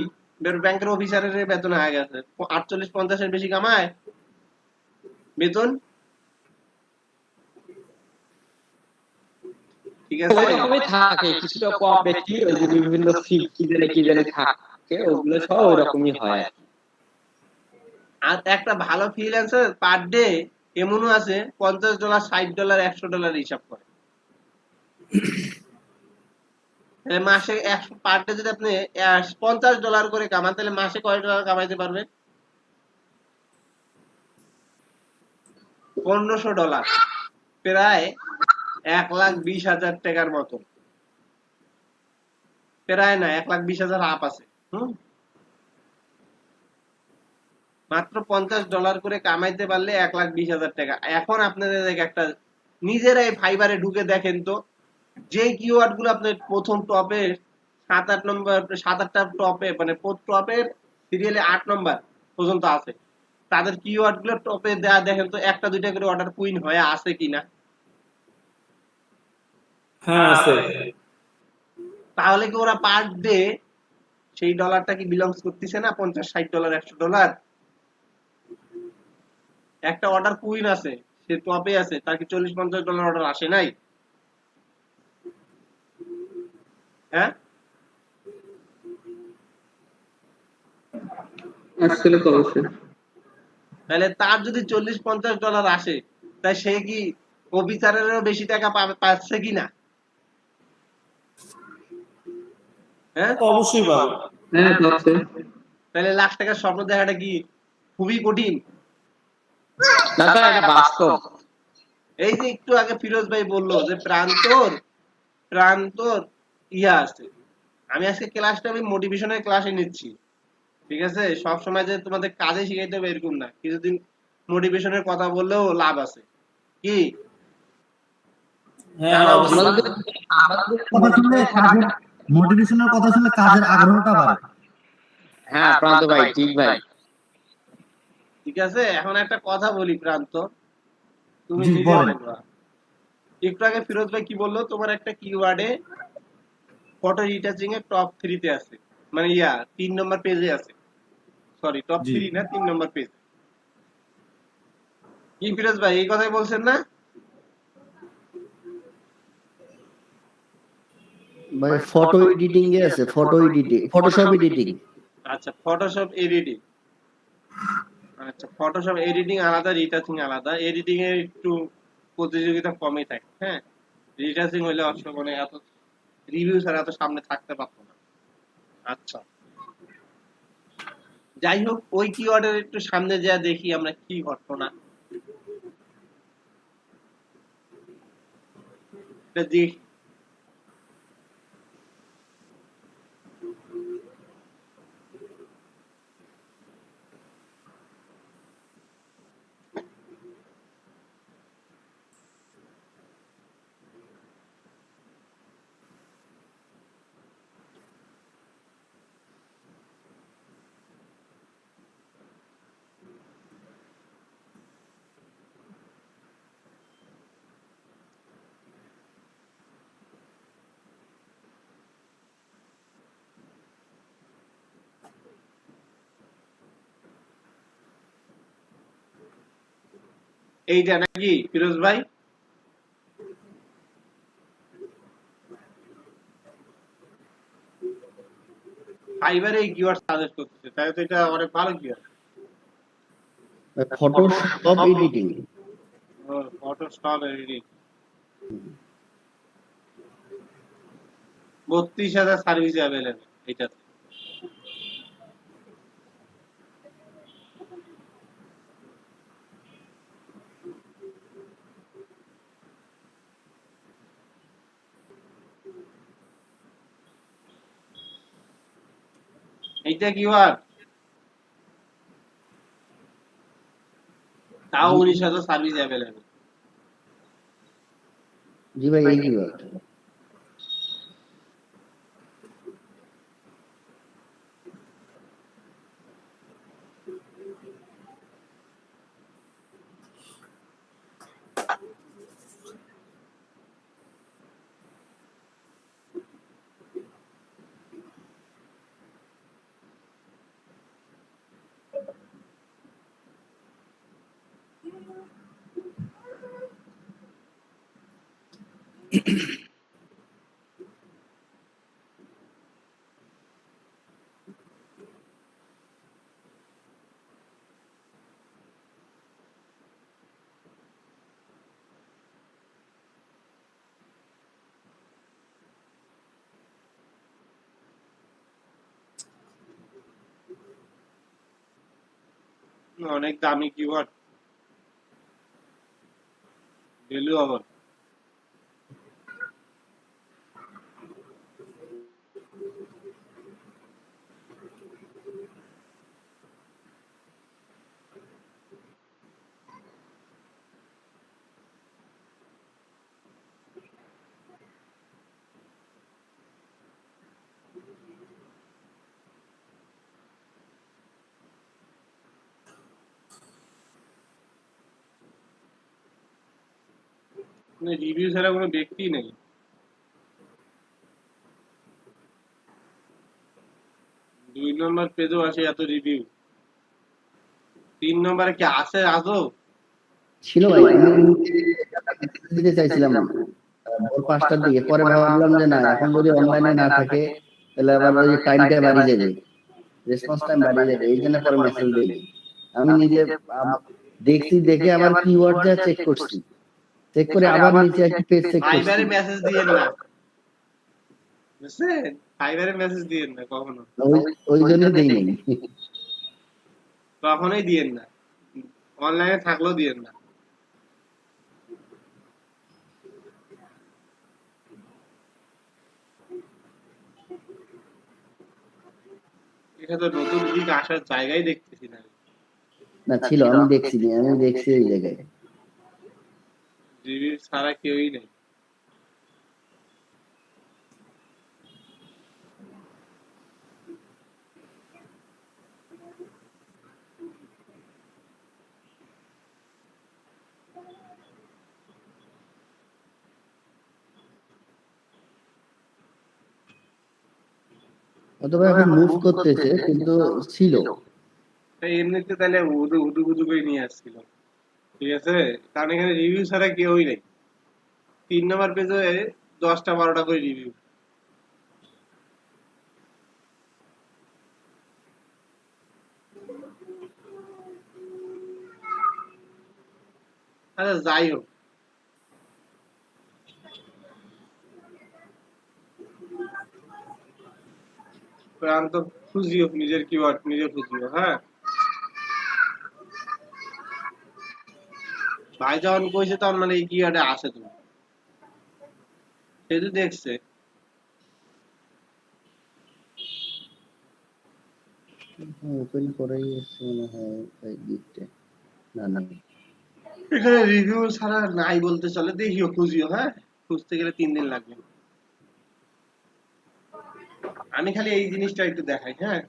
ব্যাংকের অফিসারের বেতন হয়ে গেছে 48-50 এর বেশি কামায় বেতন, ঠিক আছে? ওইরকমই থাকে, কিছুটা কম বেশি, ওই যে বিভিন্ন সিট কি জানি থাকে, ওগুলো সব ওইরকমই হয়। আর একটা ভালো ফ্রিল্যান্সার পার ডে এমনও আছে $50 $60 $100 হিসাব করে। তাহলে মাসে 100 পার ডে যদি আপনি $50 করে কামান, তাহলে মাসে কয় ডলার কামাইতে পারবেন? $1,500, প্রায় 1,20,000 টাকার মতো। প্রায় না, 1,20,000 আপ আছে। মাত্র $50 করে কামাইতে পারলে 1,20,000 টাকা। এখন আপনাদের একটা নিজেরাই ফাইবারে ঢুকে দেখেন তো, যে কিওয়ার্ড গুলো আপনার প্রথম টপে 7-8 নম্বর 7-8টা টপে, মানে টপের সিরিয়ালে 8 নম্বর পর্যন্ত আছে, তাদের কিওয়ার্ড গুলো টপে দেয়া দেখেন তো, একটা দুইটা করে অর্ডার কুইন হয়ে আছে কিনা। হ্যাঁ আছে। তাহলে কি ওরা পার ডে সেই ডলারটা কি বিলংস করতেছে না? $50-60 $100। একটা অর্ডার কুইন আছে, সে টপে আছে, তার কি $40-50 অর্ডার আসে নাই? হ্যাঁ, আসলে তো অবশ্যই। তাহলে তার যদি $40-50 আসে, তাই সে কি অফিসারেরও বেশি টাকা পাচ্ছে কিনা? হ্যাঁ, অবশ্যই পাবে। হ্যাঁ পাচ্ছে। তাহলে লাখ টাকার স্বপ্ন দেখাটা কি খুবই কঠিন? না তো এটা বাস্তব। এই যে একটু আগে ফিরোজ ভাই বললো যে প্রান্তর ইয়া আছে। আমি আজকে ক্লাসটা আমি মোটিভেশনের ক্লাসে নিচ্ছি, ঠিক আছে? সব সময় যে তোমাদের কাজে শিখাইতে হবে এরকম না, কিছুদিন মোটিভেশনের কথা বললেও লাভ আছে। কি হ্যাঁ জানা উচিত। কথা শুনলে কাজের মোটিভেশনের কথা শুনলে কাজের আগ্রহটা বাড়ে। হ্যাঁ প্রান্ত ভাই, ঠিক ভাই। ঠিক আছে, এখন একটা কথা বলি প্রান্ত, তুমি জি, নিজে বলেন। বলবা। একটু আগে ফিরোজ ভাই কি বললো, তোমার একটা কিওয়ার্ডে ফটো রিটাচিং এর টপ 3 তে আছে, মানে 3 নম্বর পেজে আছে। সরি, টপ জি। 3 না, 3 নম্বর পেজ। কি ফিরোজ ভাই এই কথাই বলছেন না? মানে ফটো এডিটিং এ আছে, ফটো এডিটিং, ফটোশপ এডিটিং। আচ্ছা, ফটোশপ এডিটিং। আচ্ছা, ফটোশপ এডিটিং আলাদা, রিটাচিং আলাদা। এডিটিং এর একটু প্রতিযোগিতা কমই থাকে, হ্যাঁ। রিটাচিং হইলে অবশ্য মানে এত রিভিউ ছাড়া এত সামনে থাকতে পারতো না। আচ্ছা, যাই হোক, ওই কিওয়ার্ডের একটু সামনে যা দেখি আমরা কি ঘটনা। এটা দেখি। এইটা নাকি ফিরোজ ভাই? ফাইবারে এই কিওয়ার্ড সাজেস্ট করতেছে, তাই তো এটা অনেক ভালো keyword. Photoshop editing. Photoshop editing 32,000 service available এটাতে। এইটা কিওয়ার্ড তাও 19,000 সার্ভিস অ্যাভেলেবল। জি ভাই, এই কিওয়ার্ড। অনেক দামি কিওয়ার্ড ভ্যালু আবার রিভিউ ছাড়া কোনো ব্যক্তি নেই। 2 নম্বর পেজও আসে এত রিভিউ। 3 নম্বরে কি আছে আজও? ছিল ভাই, আমি দিতে চাইছিলাম ভোর 5টার দিকে, পরে ভাবলাম যে না, এখন যদি অনলাইনে না থাকে তাহলে আবার ওই টাইমটা বাড়িয়ে যাবে, রেসপন্স টাইম বাড়িয়ে যাবে, এই জন্য পরে মেসেজ দিই। আমি নিজে দেখছি, দেখে আবার কিওয়ার্ড যা চেক করছি, চেক করে আবার নিচে একটা পেজ চেক করছি। ফাইবারে মেসেজ দিয়েন না, বুঝছেন? ফাইবারে মেসেজ দিয়েন না কখনো, ওই জন্য দেই নাই, কখনোই দিয়েন না, অনলাইনে থাকলেও দিয়েন না। এটা তো নতুন দিক আসার জায়গায় দেখতেছি না। না ছিল, আমি দেখছি এই জায়গায় রিভিউ ছাড়া কেউই নেই। অথবা এখন মুভ করতেছে, কিন্তু ছিল এমনিতে তাহলে উদু করে নিয়ে আসছিল, ঠিক আছে? কারণ এখানে রিভিউ ছাড়া কেউই নেই। 3 নম্বর পেজে 10টা 12টা করে রিভিউ। আচ্ছা যাই হোক, তো খুঁজিও নিজের কিওয়ার্ড নিজে খুঁজিও। হ্যাঁ ভাই যখন কইছে তখন মানে এই কিওয়ার্ডে আসে, তুমি সে তো দেখছে। ওপেন করাই আছে মনে হয় গিফটে। না এখানে রিভিউ ছাড়া নাই বলতে চলে, দেখিও খুঁজিও। হ্যাঁ খুঁজতে গেলে 3 দিন লাগবে। আমি খালি এই জিনিসটা একটু দেখাই। হ্যাঁ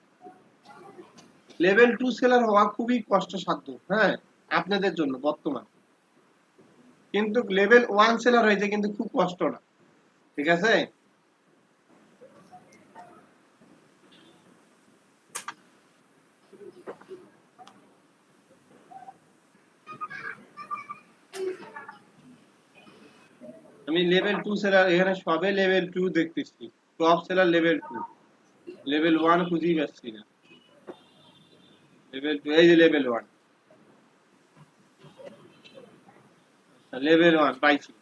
লেভেল 2 সেলার হওয়া খুবই কষ্টসাধ্য, হ্যাঁ আপনাদের জন্য বর্তমান, কিন্তু লেভেল 1 সেলার হয়েছে কিন্তু খুব কষ্ট না, ঠিক আছে? আমি লেভেল 2 সেলার এখানে সবে লেভেল 2 দেখতেছি, টপ সেলার লেভেল 2, লেভেল 1 খুঁজেই পাচ্ছি না। লেভেল 2 এই যে লেভেল 1, লেভেল 1 পাইছি।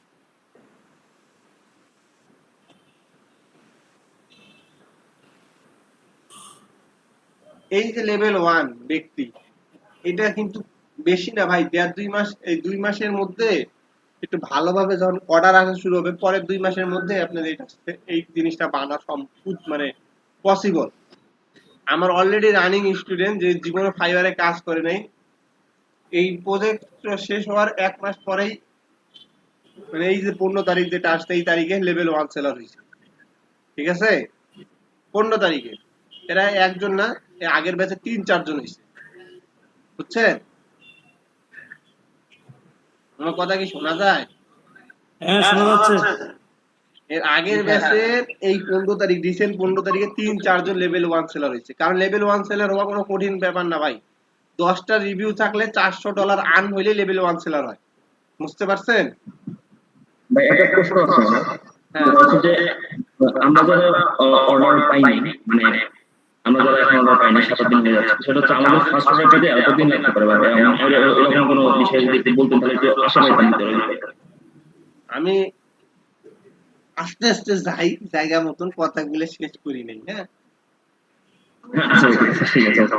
এই যে লেভেল 1 ব্যক্তি, এটা কিন্তু বেশি না ভাই, 1.5-2 মাস, এই 2 মাসের মধ্যে একটু ভালোভাবে যখন অর্ডার আসা শুরু হবে, পরের 2 মাসের মধ্যে আপনাদের এই জিনিসটা বানা সম্ভব, মানে পসিবল। আমার অলরেডি রানিং স্টুডেন্ট যে জীবনে ফাইবারে কাজ করে নাই, এই প্রজেক্ট শেষ হওয়ার 1 মাস পরেই, মানে এই যে 15 তারিখ যেটা আসছে, এই তারিখে লেভেল 1 সেলার হয়েছে, ঠিক আছে? 15 তারিখে। এরা একজন না, আগের ব্যাচে 3-4 জন হয়েছে, বুঝছেন? আমার কথা কি শোনা যায়? হ্যাঁ শোনা যাচ্ছে। এর আগের ব্যাচের এই 15 তারিখ, রিসেন্ট 15 তারিখে 3-4 জন লেভেল 1 সেলার হয়েছে। কারণ লেভেল 1 সেলার হওয়া কোনো কঠিন ব্যাপার না ভাই, 10টা রিভিউ থাকলে $400 আর্ন হইলে লেভেল 1 সেলার হয়, বুঝতে পারছেন? ভাই একটা প্রশ্ন আছে আমার। সেটা হচ্ছে যে আমরা যারা অর্ডার পাইনি, মানে আমরা যারা এখন অর্ডার পাইনি 7 দিন হয়ে যাচ্ছে, সেটা হচ্ছে আমাদের ফার্স্ট অর্ডার পেতে এতদিন লাগতে পারে ভাই। এরকম কোনো বিষয় যদি একটু বলতেন তাহলে একটু আশা পাইতাম ভিতরে। আমি আস্তে আস্তে যাই, জায়গা মতন কথাগুলো শেষ করি নাই। হ্যাঁ, হ্যাঁ আচ্ছা ঠিক আছে।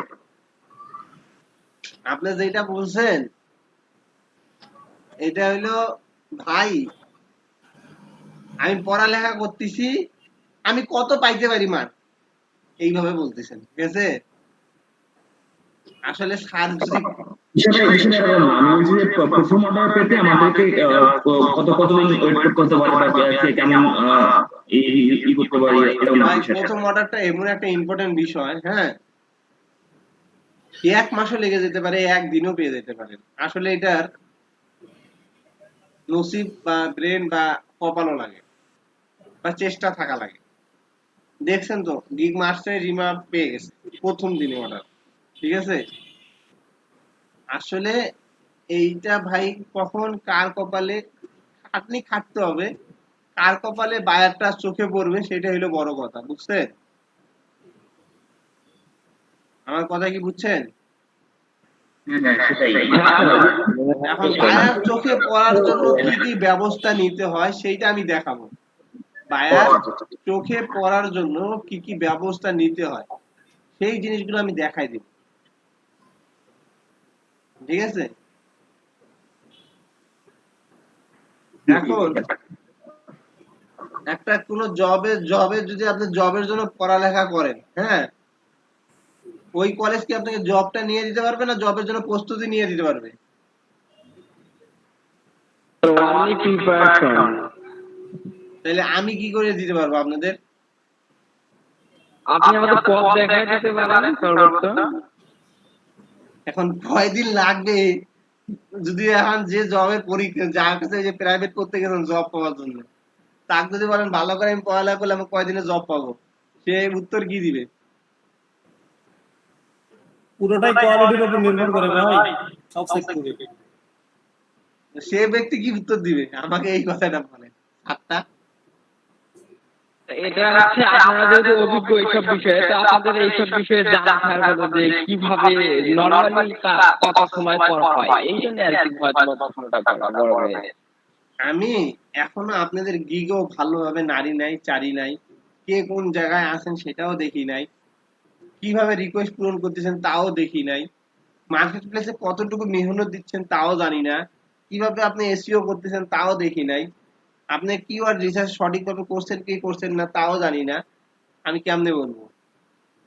আপনি যেটা বলছেন এটা হইলো ভাই, আমি পড়ালেখা করতেছি, আমি কত পাইতে পারি মার, এইভাবে বলতেছেন, ঠিক আছে? আসলে স্যার যদি আমি বলছি যে প্রথম অর্ডার পেতে আমাদেরকে কতদিন ওয়েট করতে হতে পারে বা কেমন ই করতে পারি এরকম ভাই, বিষয়। প্রথম অর্ডারটা এমন একটা ইম্পর্টেন্ট বিষয়, হ্যাঁ, 1 মাসও লেগে যেতে পারে, 1 দিনও পেয়ে যেতে পারেন। আসলে এটার নসিব বা ব্রেন বা কপালও লাগে বা চেষ্টা থাকা লাগে। দেখছেন তো গিগ মাস্টারে রিমা পেয়ে গেছে প্রথম দিনে অর্ডার, ঠিক আছে? আসলে এইটা ভাই কখন কার কপালে খাটনি খাটতে হবে, কার কপালে বায়ারটা চোখে পড়বে, সেটা হলো বড় কথা, বুঝছেন? আমার কথা কি বুঝছেন? এখন বায়ার চোখে পড়ার জন্য কি কি ব্যবস্থা নিতে হয় সেইটা আমি দেখাবো। বায়ার চোখে পড়ার জন্য কি কি ব্যবস্থা নিতে হয় সেই জিনিসগুলো আমি দেখাই দিব, ঠিক আছে? এখন একটা কোন জবে যদি আপনি জবের জন্য পড়ালেখা করেন, হ্যাঁ, ওই কলেজ কি আপনাকে জবটা নিয়ে দিতে পারবে না জবের জন্য প্রস্তুতি নিয়ে দিতে পারবে? তাহলে আমি কি করে দিতে পারবো আপনাদের? আপনি আমাদের পথ দেখায় দিতে পারেন সর্বোচ্চ। এখন কয়দিন লাগবে যদি এখন যে জবের পরীক্ষা, যার কাছে যে প্রাইভেট করতে গেছেন জব পাওয়ার জন্য, তাকে যদি বলেন ভালো করে আমি পড়ালেখা করলে আমি কয়দিনে জব পাবো, সে উত্তর কি দিবে? পুরোটাই কোয়ালিটির উপর নির্ভর করে ভাই, সব সেক্টরে। সে ব্যক্তি কি উত্তর দিবে আমাকে এই কথাটা বলেন। আটটা এটা হচ্ছে আপনারা যেহেতু অভিজ্ঞ এইসব বিষয়ে, তো আপনাদের এইসব বিষয়ে জানা থাকবে যে কিভাবে নরমালি কত সময় পড়া হয়, এই জন্য আর কি প্রশ্নটা করা বড় হয়ে। আমি এখনো আপনাদের গিগও ভালোভাবে নারী নাই, চারি নাই, কে কোন জায়গায় আছেন সেটাও দেখি নাই, কিভাবে রিকোয়েস্ট পূরণ করতেছেন তাও দেখি নাই, মার্কেট প্লেসে কতটুকু মেহনত দিচ্ছেন তাও জানি না, কিভাবে আপনি এসইও করতেছেন তাও দেখি নাই, আপনি কিওয়ার্ড রিসার্চ সঠিকভাবে করছেন কি করছেন না তাও জানি না। আমি কেমনে বলবো?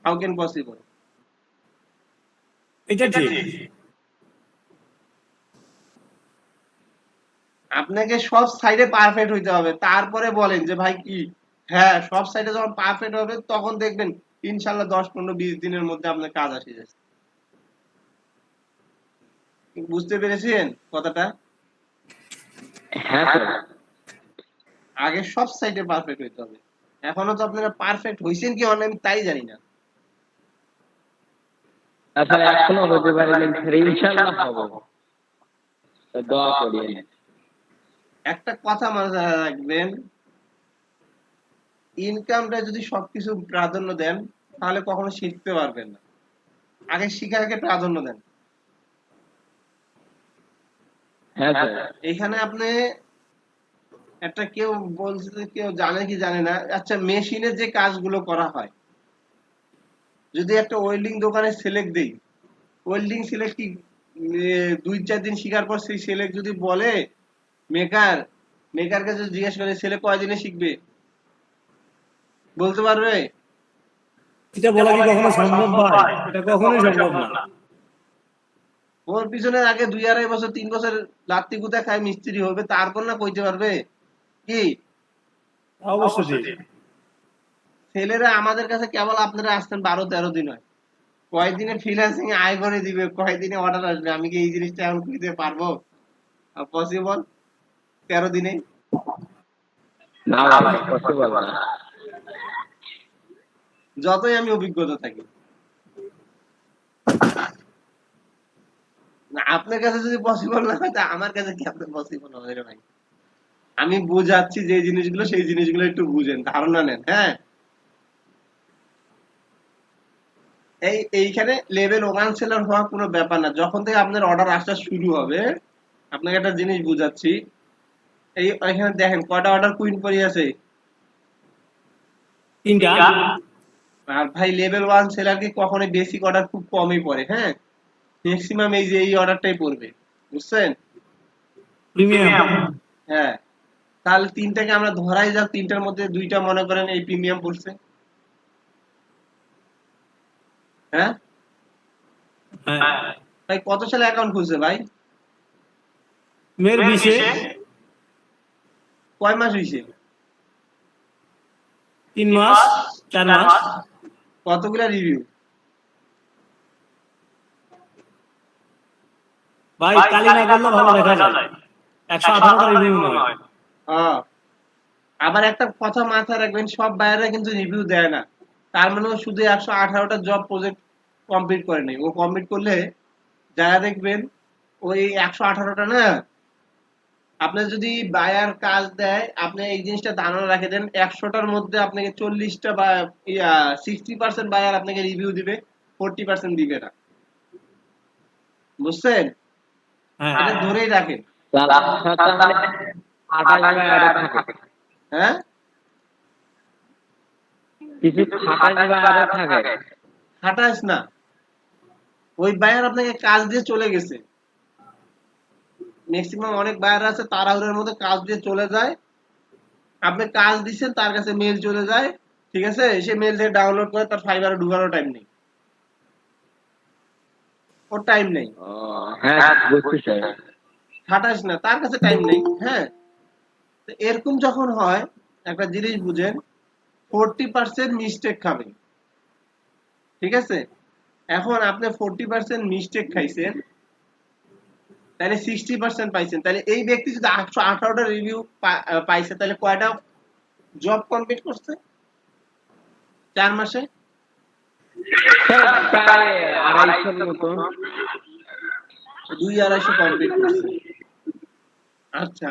How can possible? এটা ঠিক। আপনাকে সব সাইডে পারফেক্ট হইতে হবে, তারপরে বলেন যে ভাই কি, হ্যাঁ, সব সাইডে যখন পারফেক্ট হবে তখন দেখবেন ইনশাল্লাহ 10-15-20 দিনের মধ্যে আপনার কাজ আসে যাচ্ছে। বুঝতে পেরেছেন কথাটা? হ্যাঁ স্যার। আগে সব সাইডে পারফেক্ট হইতে হবে। এখনো তো আপনারা পারফেক্ট হইছেন কি হয় না আমি তাই জানি না। আচ্ছা, এখনো হতে পারে ইনশাআল্লাহ হবো, দোয়া করি। একটা কথা মাথায় রাখবেন, ইনকামটা যদি সবকিছু প্রাধান্য দেন তাহলে কখনো শিখতে পারবেন না। আগে শিখাকে প্রাধান্য দেন। হ্যাঁ স্যার। এখানে আপনি একটা কেউ বলছে, কেউ জানে কি জানে না, আচ্ছা মেশিনের যে কাজগুলো করা হয়, যদি একটা ওয়েল্ডিং দোকানে সিলেক্ট দেই, ওয়েল্ডিং সিলেক্ট কি 2-4 দিন শিখার পর সেই সিলেক্ট যদি বলে মেকারকে যদি জিজ্ঞেস করে ছেলে কয়দিনে শিখবে, বলতে পারবে? এটা বলা কি কখনো সম্ভব ভাই? এটা কখনোই সম্ভব না। ওর পিছনে আগে 2-2.5 বছর 3 বছর লাত্তি গুতা খায় মিস্ত্রি হবে, তারপর না কইতে পারবে কি? অবশ্যই। ছেলেরা আমাদের কাছে কেবল আপনারা আসতেন 12-13 দিন হয়, কয়দিনে ফ্রিল্যান্সিং আয় করে দিবে, কয়দিনে অর্ডার আসবে, আমি কি এই জিনিসটা এখন দিতে পারবো? পসিবল 13 দিনে? না ভাই, পসিবল না। যতই আমি অভিজ্ঞতা থাকি, আপনার কাছে যদি পসিবল না হয় তা আমার কাছে কি আপনার পসিবল হবে রে ভাই? আমি বোঝাচ্ছি যে জিনিসগুলো, সেই জিনিসগুলো একটু বুঝেন, ধারণা নেন। হ্যাঁ, এইখানে লেভেল 1 সেলার হওয়া কোনো ব্যাপার না। যখন থেকে আপনার অর্ডার আসা শুরু হবে, আপনাকে একটা জিনিস বুঝাচ্ছি। এখানে দেখেন কয়টা অর্ডার কুইন পড়ে আছে, 3টা। আর ভাই লেভেল 1 সেলার কি কখনোই বেসিক অর্ডার খুব কমই পড়ে। হ্যাঁ, ম্যাক্সিমাম এই যে এই অর্ডারটাই পড়বে, বুঝছেন? প্রিমিয়াম। হ্যাঁ, তাহলে 3টাকে আমরা ধরাই যাক, 3টার মধ্যে 2টা মনে করেন এই প্রিমিয়াম পড়ছে। হ্যাঁ ভাই, কত সালে অ্যাকাউন্ট খুলছে ভাই? মের 20-এ। কয় মাস হইছে? 3 মাস 4 মাস। কতগুলা রিভিউ? ভাই কালি না করলে ভালো দেখা যায়, 118টা রিভিউ নয়। আবার একটা কথা মাথায় রাখবেন, সব বায়াররা কিন্তু রিভিউ দেয় না। তার মানে ও শুধু 118টা জব প্রজেক্ট কমপ্লিট করে নাই। ও কমপ্লিট করলে যারা দেখবেন ওই 118টা না, আপনার যদি বায়ার কাজ দেয়, আপনি এই জিনিসটা ধারণা রাখে দেন, 100টার মধ্যে আপনাকে 40টা বা 60% বায়ার আপনাকে রিভিউ দিবে, 40% দিবে না। বুঝছেন? এটা ধরেই রাখেন। হ্যাঁ, কিছু থাকে, খাটাস না, ওই বায়ার আপনাকে কাজ দিয়ে চলে গেছে। ম্যাক্সিমাম অনেক বায়ার আছে তাড়াহুড়োর মধ্যে কাজ দিয়ে চলে যায়, আপনি কাজ দিচ্ছেন, তার কাছে মেল চলে যায়, ঠিক আছে, সে মেল থেকে ডাউনলোড করে তার ফাইবারে ঢুকানোর টাইম নেই, ওর টাইম নেই। খাটাস না, তার কাছে টাইম নেই। হ্যাঁ, এরকম যখন হয়, একটা জিনিস বুঝেন, 40% মিস্টেক খাবেন, ঠিক আছে? এখন আপনি 40% মিস্টেক খাইছেন, তাহলে 60% পাইছেন। তাহলে এই ব্যক্তি যদি 118টা রিভিউ পাইছে, তাহলে কয়টা জব কমপ্লিট করছে 4 মাসে? প্রায় 250 মতো। 200-250 কমপ্লিট করছে। আচ্ছা,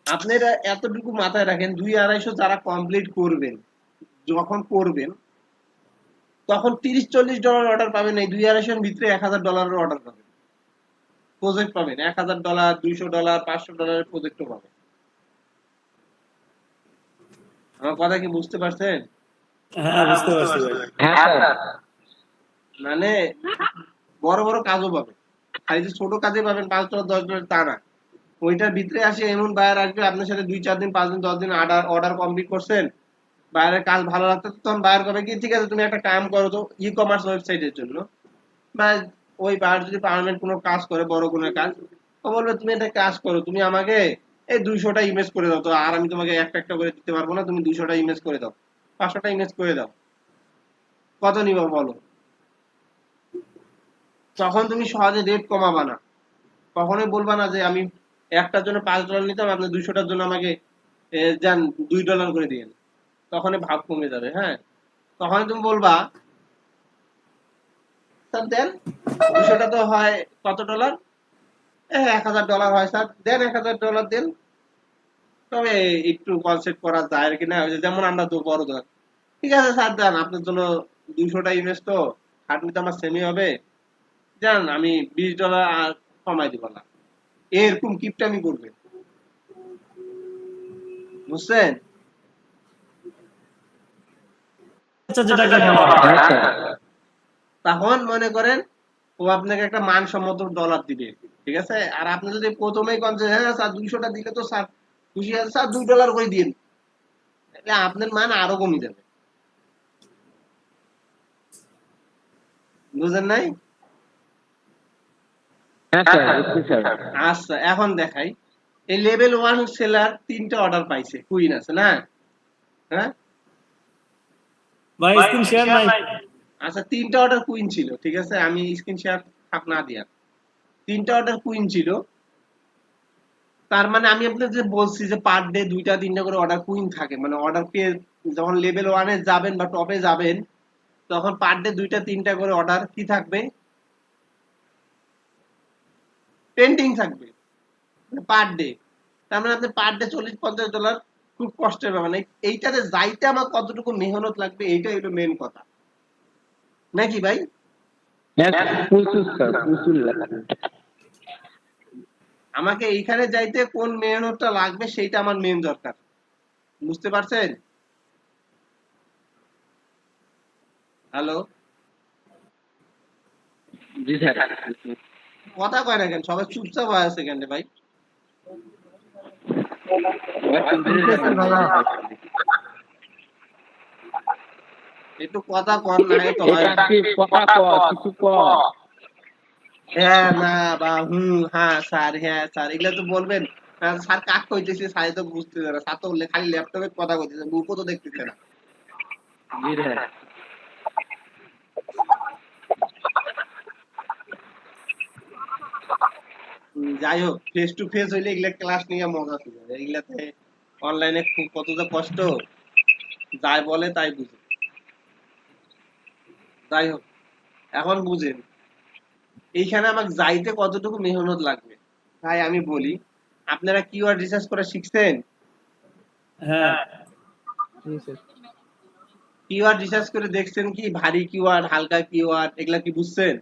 আপনারা এতটুকু মাথায় রাখেন, 200-250 যারা কমপ্লিট করবেন, যখন করবেন তখন $30-40 অর্ডার পাবেন। এই 250-এর ভিতরে $1000 অর্ডার পাবেন, প্রজেক্ট পাবেন, $1000, $200, $500 প্রজেক্টও পাবেন। আমার কথা কি বুঝতে পারছেন? হ্যাঁ, বুঝতে পারছি ভাই। মানে বড় বড় কাজও পাবেন, খালি যে ছোট কাজে পাবেন $5-10 তা না। ওইটার ভিতরে আসে এমন বায়ার আসবে আপনার সাথে 2-4 দিন, 5 দিন, 10 দিন অর্ডার কমপ্লিট করছেন, বায়ারের কাজ ভালো লাগতো, তখন বায়ার কবে কি, ঠিক আছে তুমি একটা কাম করো তো ই-কমার্স ওয়েবসাইটের জন্য, বা ওই বায়ার যদি পার্মানেন্ট কোনো কাজ করে, বড় কোনো কাজ, ও বলবে তুমি একটা কাজ করো, তুমি আমাকে এই 200টা ইমেজ করে দাও তো, আর আমি তোমাকে একটা একটা করে দিতে পারবো না, তুমি 200টা ইমেজ করে দাও, 500টা ইমেজ করে দাও, কত নিবা বলো? তখন তুমি সহজে রেট কমাবা না, কখনোই বলবা না যে আমি একটার জন্য $5 নিতাম, আপনি 200টার জন্য আমাকে যান $2 করে দিয়েন, তখন ভাব কমে যাবে। হ্যাঁ, তখন তুমি বলবা স্যার দেন 200টা তো হয় কত ডলার, $1000 হয় স্যার, দেন $1000 দেন, তবে একটু কনসেপ্ট করা যায় আর কি না, যেমন আমরা তো বড় ধর, ঠিক আছে স্যার দেন, আপনার জন্য 200টা ইমেজ তো খাটনি তো আমার সেমি হবে, জান আমি $20 আর কমাই দিব না, এরকম কিপটামি করবে। বুঝছেন? যেটাকে বলা হয়, তখন মনে করেন ও আপনাকে একটা মানসম্মত ডলার দিবে, ঠিক আছে? আর আপনি যদি প্রথমেই কোন যে হ্যাঁ স্যার 200টা দিলে তো স্যার খুশি আছে, স্যার $2 করে দিন, তাহলে আপনার মান আরো কমে যাবে। বুঝেন নাই? আচ্ছা, এখন দেখাই, এই লেভেল 1 সেলার 3টা অর্ডার পাইছে, কুইন আছে না? হ্যাঁ ভাই স্ক্রিন শেয়ার নাই। আচ্ছা, 3টা অর্ডার কুইন ছিল, ঠিক আছে, আমি স্ক্রিন শেয়ার থাক না দিয়া, 3টা অর্ডার কুইন ছিল। তার মানে আমি আপনাদের যে বলছি যে পার ডে 2টা-3টা করে অর্ডার কুইন থাকে, মানে অর্ডার পেয়ে যখন লেভেল 1-এ যাবেন বা টপে যাবেন, তখন পার ডে 2টা-3টা করে অর্ডার কি থাকবে, পেন্ডিং থাকবে পার ডে। তার মানে আপনি পার ডে $40-50 খুব কষ্টের ব্যাপার না। এইটাতে যাইতে আমার কতটুকু মেহনত লাগবে এইটাই হলো মেন কথা, নাকি ভাই? প্রচুর স্যার, প্রচুর লাগে। আমাকে এইখানে যাইতে কোন মেহনতটা লাগবে সেইটা আমার মেন দরকার, বুঝতে পারছেন? হ্যালো, জি স্যার। কথা কয় না কেন? সবাই চুপচাপ হয়ে আছে কেন রে ভাই? একটু কথা কন না তো ভাই। হ্যাঁ না বা হ্যাঁ স্যার, হ্যাঁ স্যার, এগুলা তো বলবেন। স্যার কাক কইতেছে, স্যার তো বুঝতেছে না, স্যার তো খালি ল্যাপটপে কথা কইতেছে, মুখও তো দেখতেছে না। জি স্যার। যাই হোক, ফেস টু ফেস হইলে এগুলা ক্লাস নিয়ে মজা ছিল, এগুলাতে অনলাইনে কতটা কষ্ট যাই বলে তাই বুঝে। যাই হোক, এখন বুঝেন এইখানে আমাকে যাইতে কতটুকু মেহনত লাগবে। ভাই আমি বলি, আপনারা কিওয়ার্ড রিসার্চ করা শিখছেন? হ্যাঁ, কিওয়ার্ড রিসার্চ করে দেখছেন কি ভারী কিওয়ার্ড, হালকা কিওয়ার্ড, এগুলা কি বুঝছেন?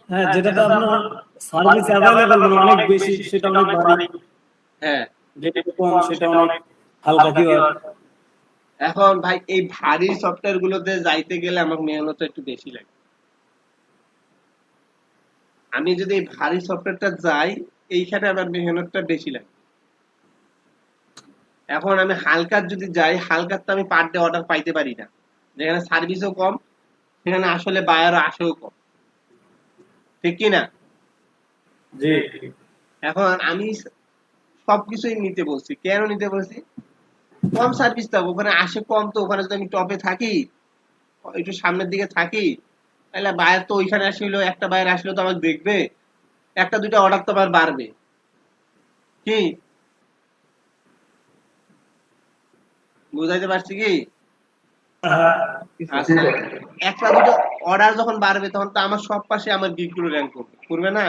হ্যাঁ, যেটাতে আপনার সার্ভিস অ্যাভেলেবল মানে অনেক বেশি সেটা অনেক ভারী, হ্যাঁ, যেটা কম সেটা অনেক হালকা কিওয়ার্ড। এখন ভাই এই ভারী সফটওয়্যার গুলোতে যাইতে গেলে আমার মেহনত একটু বেশি লাগে। আমি যদি এই ভারী সফটওয়্যারটা যাই, এইখানে আমার মেহনতটা বেশি লাগে। এখন আমি হালকার যদি যাই, হালকার তো আমি পার ডে অর্ডার পাইতে পারি না, যেখানে সার্ভিসও কম, সেখানে আসলে বায়ারও আসেও কম, ঠিক কি না? জি। এখন আমি সবকিছুই নিতে বলছি, কেন নিতে বলছি? কম সার্ভিস থাকবো, ওখানে আসে কম, তো ওখানে যদি আমি টপে থাকি, একটু সামনের দিকে থাকি, তাহলে বায়ার তো ওইখানে আসলে একটা বায়ার আসলে তো আমাকে দেখবে, একটা দুইটা অর্ডার তো আবার বাড়বে, কি বুঝাইতে পারছি কি? আচ্ছা, একটা দুটো অর্ডার যখন বাড়বে তখন তো আমার সব পাশে আমার গিগগুলো র্যাঙ্ক করবে না?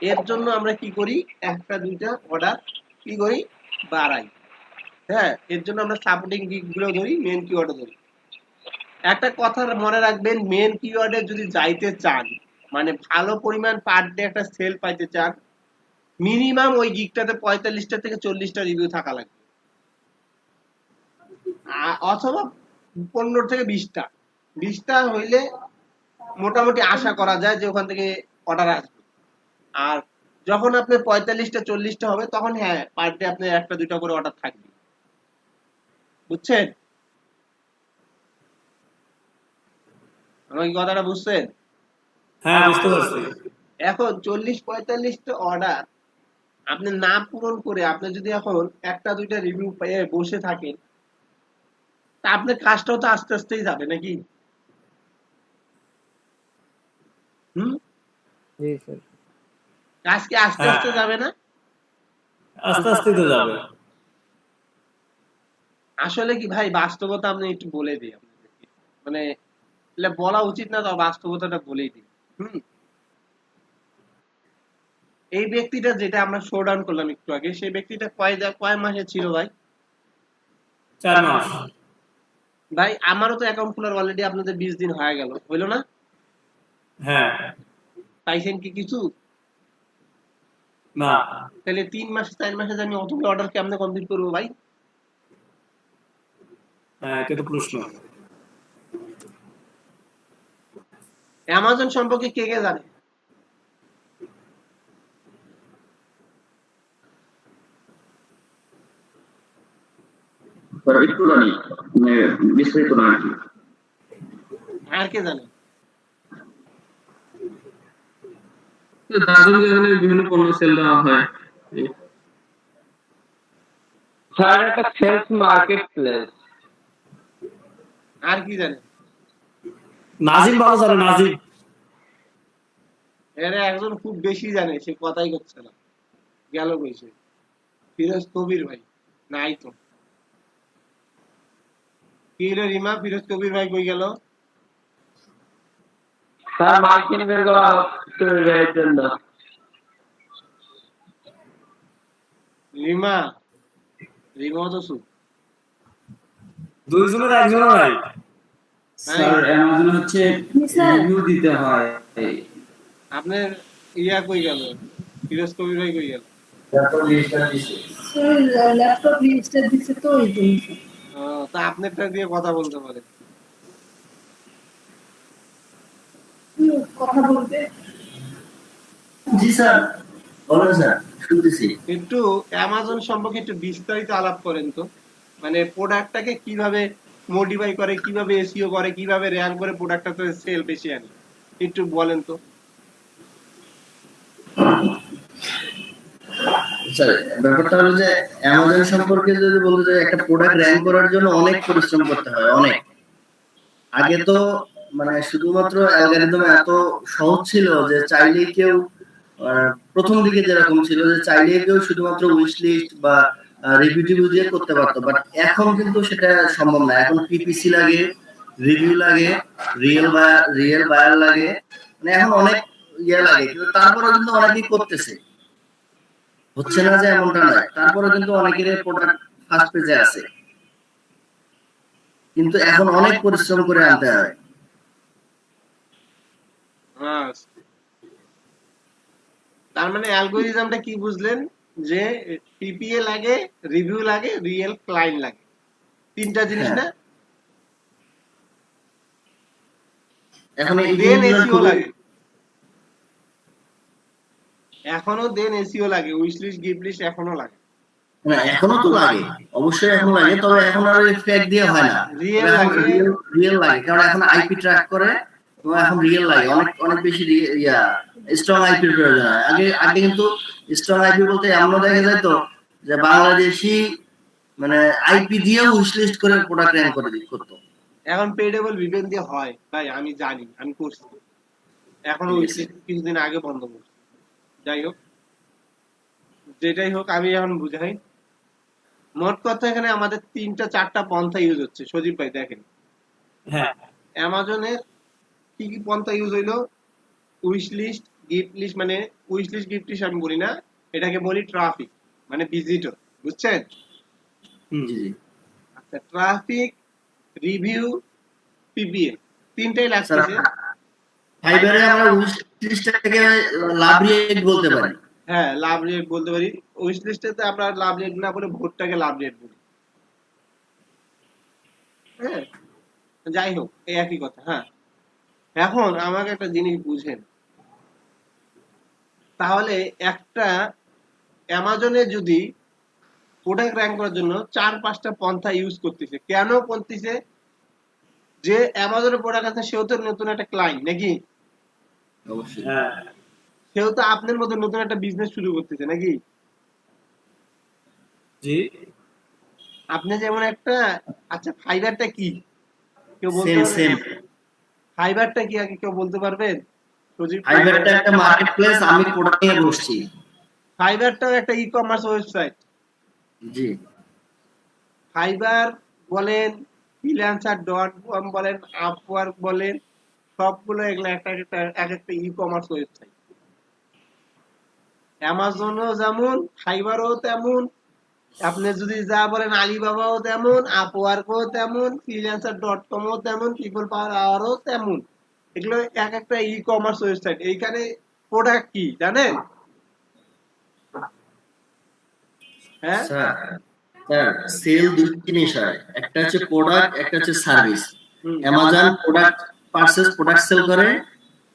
এর জন্য আমরা কি করি, একটা দুইটা অর্ডার কি করি, বাড়াই। হ্যাঁ, এর জন্য আমরা সাপোর্টিং গিগগুলো ধরি, মেন কিওয়ার্ডও ধরি। একটা কথা মনে রাখবেন, মেন কিওয়ার্ডে যদি যাইতে চান, মানে ভালো পরিমাণ পার ডে একটা সেল পাইতে চান, মিনিমাম ওই গিগটাতে 45টা থেকে 40টা রিভিউ থাকা লাগবে, অথবা 15 থেকে 20টা হইলে মোটামুটি আশা করা যায় যে ওখান থেকে অর্ডার আসবে। আর যখন আপনি 45টা 40টা হবে, তখন হ্যাঁ পার ডে আপনার একটা দুইটা করে অর্ডার থাকবে, বুঝছেন? আমার কি কথাটা বুঝছেন? হ্যাঁ, বুঝতে পারছি। এখন 40-45টা অর্ডার আপনি না পূরণ করে আপনি যদি এখন একটা দুইটা রিভিউ পেয়ে বসে থাকেন, তা আপনার কাজটাও তো আস্তে আস্তেই যাবে নাকি? কাজ কি আস্তে আস্তে যাবে না? আস্তে আস্তে তো যাবে। আসলে কি ভাই, বাস্তবতা আপনি একটু বলে দিই আপনাদেরকে, মানে বলা উচিত না, তো বাস্তবতাটা বলেই দিই। এই ব্যক্তিটা যেটা আমরা শো ডাউন করলাম একটু আগে, সেই ব্যক্তিটা কয় মাসে ছিল ভাই? 4 মাস। ভাই আমারও তো অ্যাকাউন্ট খোলার অলরেডি আপনাদের 20 দিন হয়ে গেল, হইলো না? হ্যাঁ। পাইছেন কি কিছু? না। তাহলে 3 মাস 4 মাসে আমি অতগুলো অর্ডার কেমনে কমপ্লিট করবো ভাই? হ্যাঁ, এটা তো প্রশ্ন। অ্যামাজন সম্পর্কে কে কে জানে? একটু জানি, বিস্তারিত না। আর কে জানে? বিভিন্ন পণ্য সেল দেওয়া হয়। স্যার, একটা সেলস মার্কেট প্লেস। আর কি জানে? নাজিম ভালো জানে, নাজিম। এরা একজন খুব বেশি জানে, সে কথাই করছে না, গেল কইছে। ফিরোজ কবির ভাই নাই তো। কি হলো রিমা, ফিরোজ কবির ভাই কই গেল? স্যার মার্কেটিং বের করা জন্য। রিমা রিমা তো সু দুইজনের একজনও নাই। স্যার অ্যামাজন হচ্ছে রিভিউ দিতে হয়। আপনার ইয়া কই গেল, ফিরোজ কবির ভাই কই গেল? ল্যাপটপ রেজিস্টার দিছে। স্যার ল্যাপটপ রেজিস্টার দিছে তো ওই জন্য। তা আপনারটা দিয়ে কথা বলতে পারেন। কথা বলতে জি স্যার, বলেন স্যার, শুনতেছি। একটু অ্যামাজন সম্পর্কে একটু বিস্তারিত আলাপ করেন তো, মানে প্রোডাক্টটাকে কিভাবে মডিফাই করে, কিভাবে এসইও করে, কিভাবে র্যাঙ্ক করে প্রোডাক্টটাতে সেল বেশি আনে, একটু বলেন তো। স্যার ব্যাপারটা হলো যে অ্যামাজন সম্পর্কে যদি বলতে চাই, একটা প্রোডাক্ট র্যাঙ্ক করার জন্য অনেক পরিশ্রম করতে হয়, অনেক। আগে তো মানে শুধুমাত্র অ্যালগরিদম এত সহজ ছিল যে চাইলেই কেউ, প্রথম দিকে যেরকম ছিল যে চাইলেই কেউ শুধুমাত্র উইশ লিস্ট বা রিভিউ দিয়ে করতে পারতো, বাট এখন কিন্তু সেটা সম্ভব না। এখন পিপিসি লাগে, রিভিউ লাগে, রিয়েল বায়ার লাগে, মানে এখন অনেক ইয়ে লাগে, কিন্তু তারপরে কিন্তু অনেকেই করতেছে, হচ্ছে না যে এমনটা নয়। তারপরে কিন্তু অনেকের প্রোডাক্ট ফার্স্ট পেজে আছে, কিন্তু এখন অনেক পরিশ্রম করে আনতে হয়। তার মানে অ্যালগরিদমটা কি বুঝলেন, যে পিপিএ লাগে, রিভিউ লাগে, রিয়েল ক্লায়েন্ট লাগে, তিনটা জিনিস না? এখন দেন এসইও লাগে, এখনো দেন এসইও লাগে, উইশ লিস্ট, গিফট লিস্ট এখনো লাগে। না, এখনো তো লাগে, অবশ্যই এখন লাগে, তবে এখন আর ওই ফেক দিয়ে হয় না, রিয়েল লাগে, কারণ এখন আইপি ট্র্যাক করে, তো এখন রিয়েল লাগে, অনেক অনেক বেশি স্ট্রং আইপির প্রয়োজন হয়। আগে কিন্তু স্ট্রং আইপি বলতে এমন দেখা যায় তো যে বাংলাদেশি মানে আইপি দিয়ে উইশ লিস্ট করে প্রোডাক্ট র্যাঙ্ক করে করতো। এখন পেডেবল ভিপিএন দিয়ে হয় ভাই, আমি জানি, আমি করছি, এখন উইশ লিস্ট কিছুদিন আগে বন্ধ করছি। যাই হোক, যেটাই হোক, আমি এখন বুঝাই। মোট কথা এখানে আমাদের 3-4টা পন্থা ইউজ হচ্ছে। সজীব ভাই দেখেন, হ্যাঁ, অ্যামাজনের কি কি পন্থা ইউজ হইলো? উইশ লিস্ট, গিফট লিস্ট, মানে উইশ লিস্ট গিফট লিস্ট আমি বলি না, এটাকে বলি ট্রাফিক, মানে ভিজিটর, বুঝছেন? আচ্ছা, ট্রাফিক, রিভিউ, পিপিএল, তিনটাই লাগতেছে। ফাইবারে আমরা উইশ লিস্টটাকে লাভ রেট বলতে পারি। হ্যাঁ, লাভ রেট বলতে পারি। উইশ লিস্টেতে আমরা লাভ রেট না বলে ভোটটাকে লাভ রেট বলি। হ্যাঁ, যাই হোক, এই একই কথা। হ্যাঁ, এখন আমাকে একটা জিনিস বুঝেন, তাহলে একটা অ্যামাজনে যদি প্রোডাক্ট র্যাঙ্ক করার জন্য 4-5টা পন্থা ইউজ করতেছে, কেন করতেছে? যে অ্যামাজনের প্রোডাক্ট আছে সেও তো নতুন একটা ক্লায়েন্ট নাকি? অবশ্যই। হ্যাঁ, সেও তো আপনার মতো নতুন একটা বিজনেস শুরু করতেছে নাকি? জি। আপনি যেমন একটা, আচ্ছা ফাইবারটা কি কেউ বলতে পারবেন? ফাইবারটা কি আগে কেউ বলতে পারবেন? ফাইবারটা একটা মার্কেটপ্লেস, আমি প্রোডাক্ট নিয়ে বসছি। ফাইবারটাও একটা ই কমার্স ওয়েবসাইট। জি। ফাইবার বলেন, freelancer.com বলেন, আপওয়ার্ক বলেন, সবগুলো এগুলো এক একটা ই কমার্স ওয়েবসাইট। অ্যামাজনও যেমন, ফাইবারও তেমন, আপনি যদি যা বলেন আলিবাবাও তেমন, আপওয়ার্কও তেমন, freelancer.com-ও তেমন, পিপল পাওয়ার আওয়ারও তেমন। এগুলো এক একটা ই কমার্স ওয়েবসাইট। এইখানে প্রোডাক্ট কি জানেন? হ্যাঁ স্যার, সেল দুই জিনিস হয়, একটা হচ্ছে প্রোডাক্ট, একটা হচ্ছে service. Amazon product purchase, product sale করে,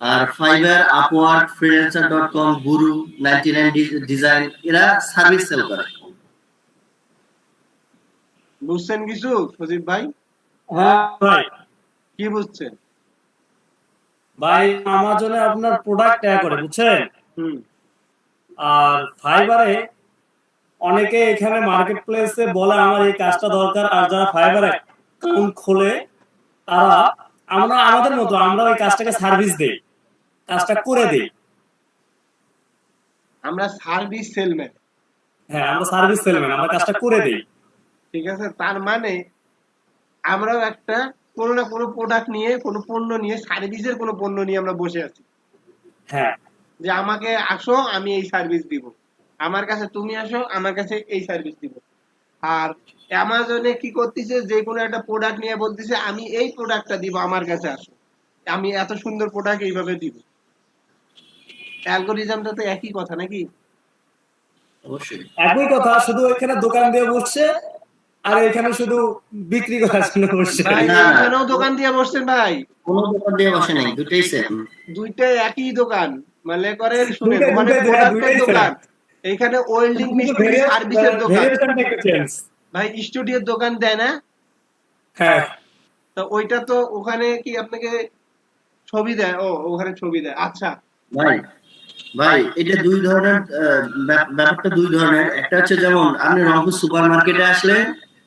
আর ফাইবার, আপওয়ার্ক, freelancer.com, গুরু, 99 ডিজাইন এরা সার্ভিস সেল করে। বুঝছেন কিছু সজীব ভাই? হ্যাঁ ভাই। কি বুঝছেন ভাই? আমাজনে আপনার প্রোডাক্ট ট্যাগ করে, বুঝছেন? আর ফাইবারে অনেকে এখানে মার্কেট প্লেসে বলে আমার এই কাজটা দরকার, আর যারা ফাইবারে অ্যাকাউন্ট খোলে তারা আমাদের মতো আমরা ওই কাজটাকে সার্ভিস দেই, কাজটা করে দেই। আমরা সার্ভিস সেলম্যান। হ্যাঁ, আমরা সার্ভিস সেলম্যান, আমরা কাজটা করে দেই। ঠিক আছে, তার মানে আমরাও একটা কোনো না কোনো প্রোডাক্ট নিয়ে, কোনো পণ্য নিয়ে, সার্ভিসের কোনো পণ্য নিয়ে আমরা বসে আছি। হ্যাঁ, যে আমাকে আসো, আমি এই সার্ভিস দিব। আমার কাছে তুমি আসো, আমার কাছে এই সার্ভিস দিব। আর অ্যামাজনে কি করতেছে, যে কোনো একটা প্রোডাক্ট নিয়ে বলতেছে আমি এই প্রোডাক্টটা দিব, আমার কাছে আসো, আমি এত সুন্দর প্রোডাক্ট এইভাবে দিব। অ্যালগোরিদমটা তো একই কথা নাকি? অবশ্যই একই কথা, শুধু এখানে দোকান দিয়ে বসছে আর এখানে শুধু বিক্রি করার জন্য বসছে। ভাই এখানেও দোকান দিয়ে বসছেন ভাই? কোনো দোকান দিয়ে বসে নাই, দুটেই সেম। দুইটাই একই দোকান, মানে করেন শুনেন, মানে প্রোডাক্টের দোকান, এইখানে ওয়েল্ডিং মিস্ত্রি সার্ভিসের দোকান। ভাই স্টুডিওর দোকান দেয় না? হ্যাঁ। তো ওইটা তো ওখানে কি আপনাকে ছবি দেয়? ও ওখানে ছবি দেয়। আচ্ছা ভাই ভাই এটা দুই ধরনের, ব্যাপারটা দুই ধরনের। একটা হচ্ছে যেমন আপনি রংপুর সুপার মার্কেটে আসলে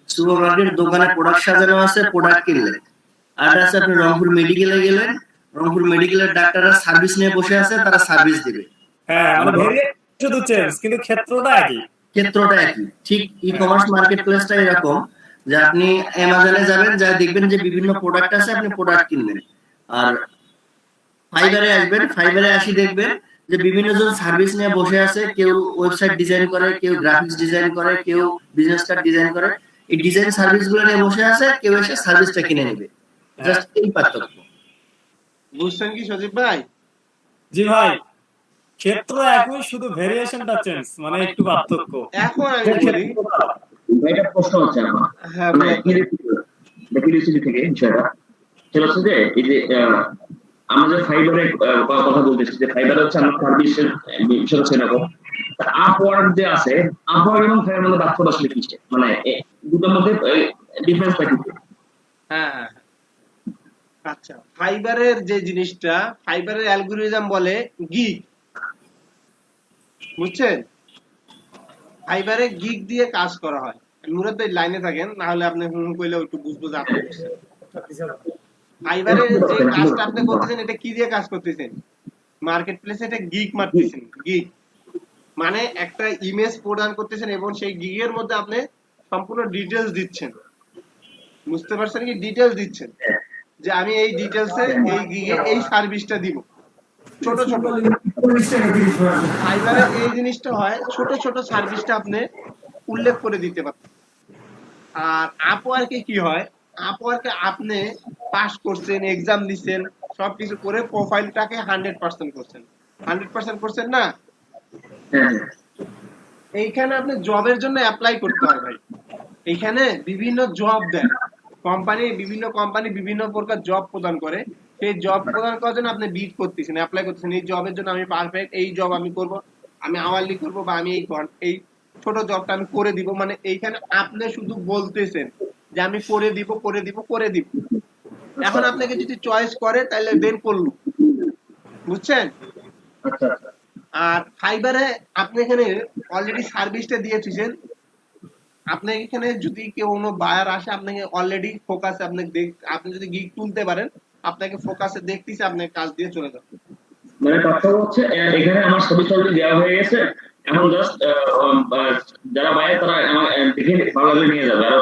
সুপার মার্কেট দোকানে প্রোডাক্ট সাজানো আছে, প্রোডাক্ট কিনলেন। আর আছে আপনি রংপুর মেডিকেলে গেলেন, রংপুর মেডিকেলের ডাক্তাররা সার্ভিস নিয়ে বসে আছে, তারা সার্ভিস দিবে। হ্যাঁ, মানে শুধু চেঞ্জ, কিন্তু ক্ষেত্রটা একই। ক্ষেত্রটা একই। ঠিক ই কমার্স মার্কেট প্লেসটা এরকম যে আপনি অ্যামাজনে যাবেন, যা দেখবেন যে বিভিন্ন প্রোডাক্ট আছে, আপনি প্রোডাক্ট কিনবেন। আর ফাইবারে আসবেন, ফাইবারে আসি দেখবেন যে বিভিন্ন জন সার্ভিস নিয়ে বসে আছে, কেউ ওয়েবসাইট ডিজাইন করে, কেউ গ্রাফিক্স ডিজাইন করে, কেউ বিজনেস কার্ড ডিজাইন করে। এই ডিজাইন সার্ভিস গুলো নিয়ে বসে আছে, কেউ এসে সার্ভিসটা কিনে নেবে। জাস্ট এই পার্থক্য। বুঝছেন কি সজীব ভাই? জি ভাই, ক্ষেত্র একই, শুধু ভেরিয়েশনটা চেঞ্জ, মানে একটু পার্থক্য। এখন আমি বলি, এটা প্রশ্ন হচ্ছে আমার, হ্যাঁ মানে কিউরিওসিটি থেকে বিষয়টা সেটা হচ্ছে যে এই যে আমরা যে ফাইবারের কথা বলতেছি, যে ফাইবার হচ্ছে আমার সার্ভিসের বিষয় হচ্ছে এরকম। আপওয়ার্ক যে আছে, আপওয়ার্ক এবং ফাইবার মধ্যে পার্থক্য আসলে কি, মানে দুটোর মধ্যে ডিফারেন্সটা কি? হ্যাঁ হ্যাঁ আচ্ছা, ফাইবারের যে জিনিসটা, ফাইবারের অ্যালগরিদম বলে গিগ, বুঝছেন? ফাইবারে গিগ দিয়ে কাজ করা হয়। মূলত এই লাইনে থাকেন, না হলে আপনি হুম কইলে একটু বুঝবো যে আপনি বুঝছেন। ফাইবারে যে কাজটা আপনি করতেছেন, এটা কি দিয়ে কাজ করতেছেন? মার্কেট প্লেসে এটা গিগ মারতেছেন। গিগ মানে একটা ইমেজ প্রদান করতেছেন এবং সেই গিগের মধ্যে আপনি সম্পূর্ণ ডিটেইলস দিচ্ছেন। বুঝতে পারছেন কি? ডিটেইলস দিচ্ছেন যে আমি এই ডিটেইলসে এই গিগে এই সার্ভিসটা দিব। ছোট ছোট ফাইবারে এই জিনিসটা হয়, ছোট ছোট সার্ভিসটা আপনি উল্লেখ করে দিতে পারছেন। আর আপওয়ার্কে কি হয়, আপওয়ার্কে আপনি পাস করছেন, এক্সাম দিচ্ছেন, সবকিছু করে প্রোফাইলটাকে 100% করছেন। 100% করছেন না? এইখানে আপনি জবের জন্য অ্যাপ্লাই করতে হয় ভাই। এইখানে বিভিন্ন জব দেয় কোম্পানি, বিভিন্ন কোম্পানি বিভিন্ন প্রকার জব প্রদান করে। সেই জব প্রদান করার জন্য আপনি বিড করতেছেন, অ্যাপ্লাই করতেছেন, এই জবের জন্য আমি পারফেক্ট, এই জব আমি করব, আমি আওয়ারলি করব, বা আমি এই ছোট জবটা আমি করে দিব। মানে এইখানে আপনি শুধু বলতেছেন যে আমি করে দিব করে দিব করে দিব। এখন আপনাকে যদি চয়েস করে তাহলে দেন করলো, বুঝছেন? আর ফাইবারে আপনি এখানে অলরেডি সার্ভিসটা দিয়েছেন, আপনি এখানে যদি কেউ কোনো বায়ার আসে, আপনাকে অলরেডি ফোকাসে আপনি যদি গিগ তুলতে পারেন, আপনাকে ফোকাসে দেখতেছে, আপনাকে কাজ দিয়ে চলে যাবে। মানে পার্থক্য হচ্ছে এখানে আমার ছবি ছবি দেওয়া হয়ে গেছে, এখন জাস্ট যারা বায়ার তারা দেখে ভালো নিয়ে যাবে। আর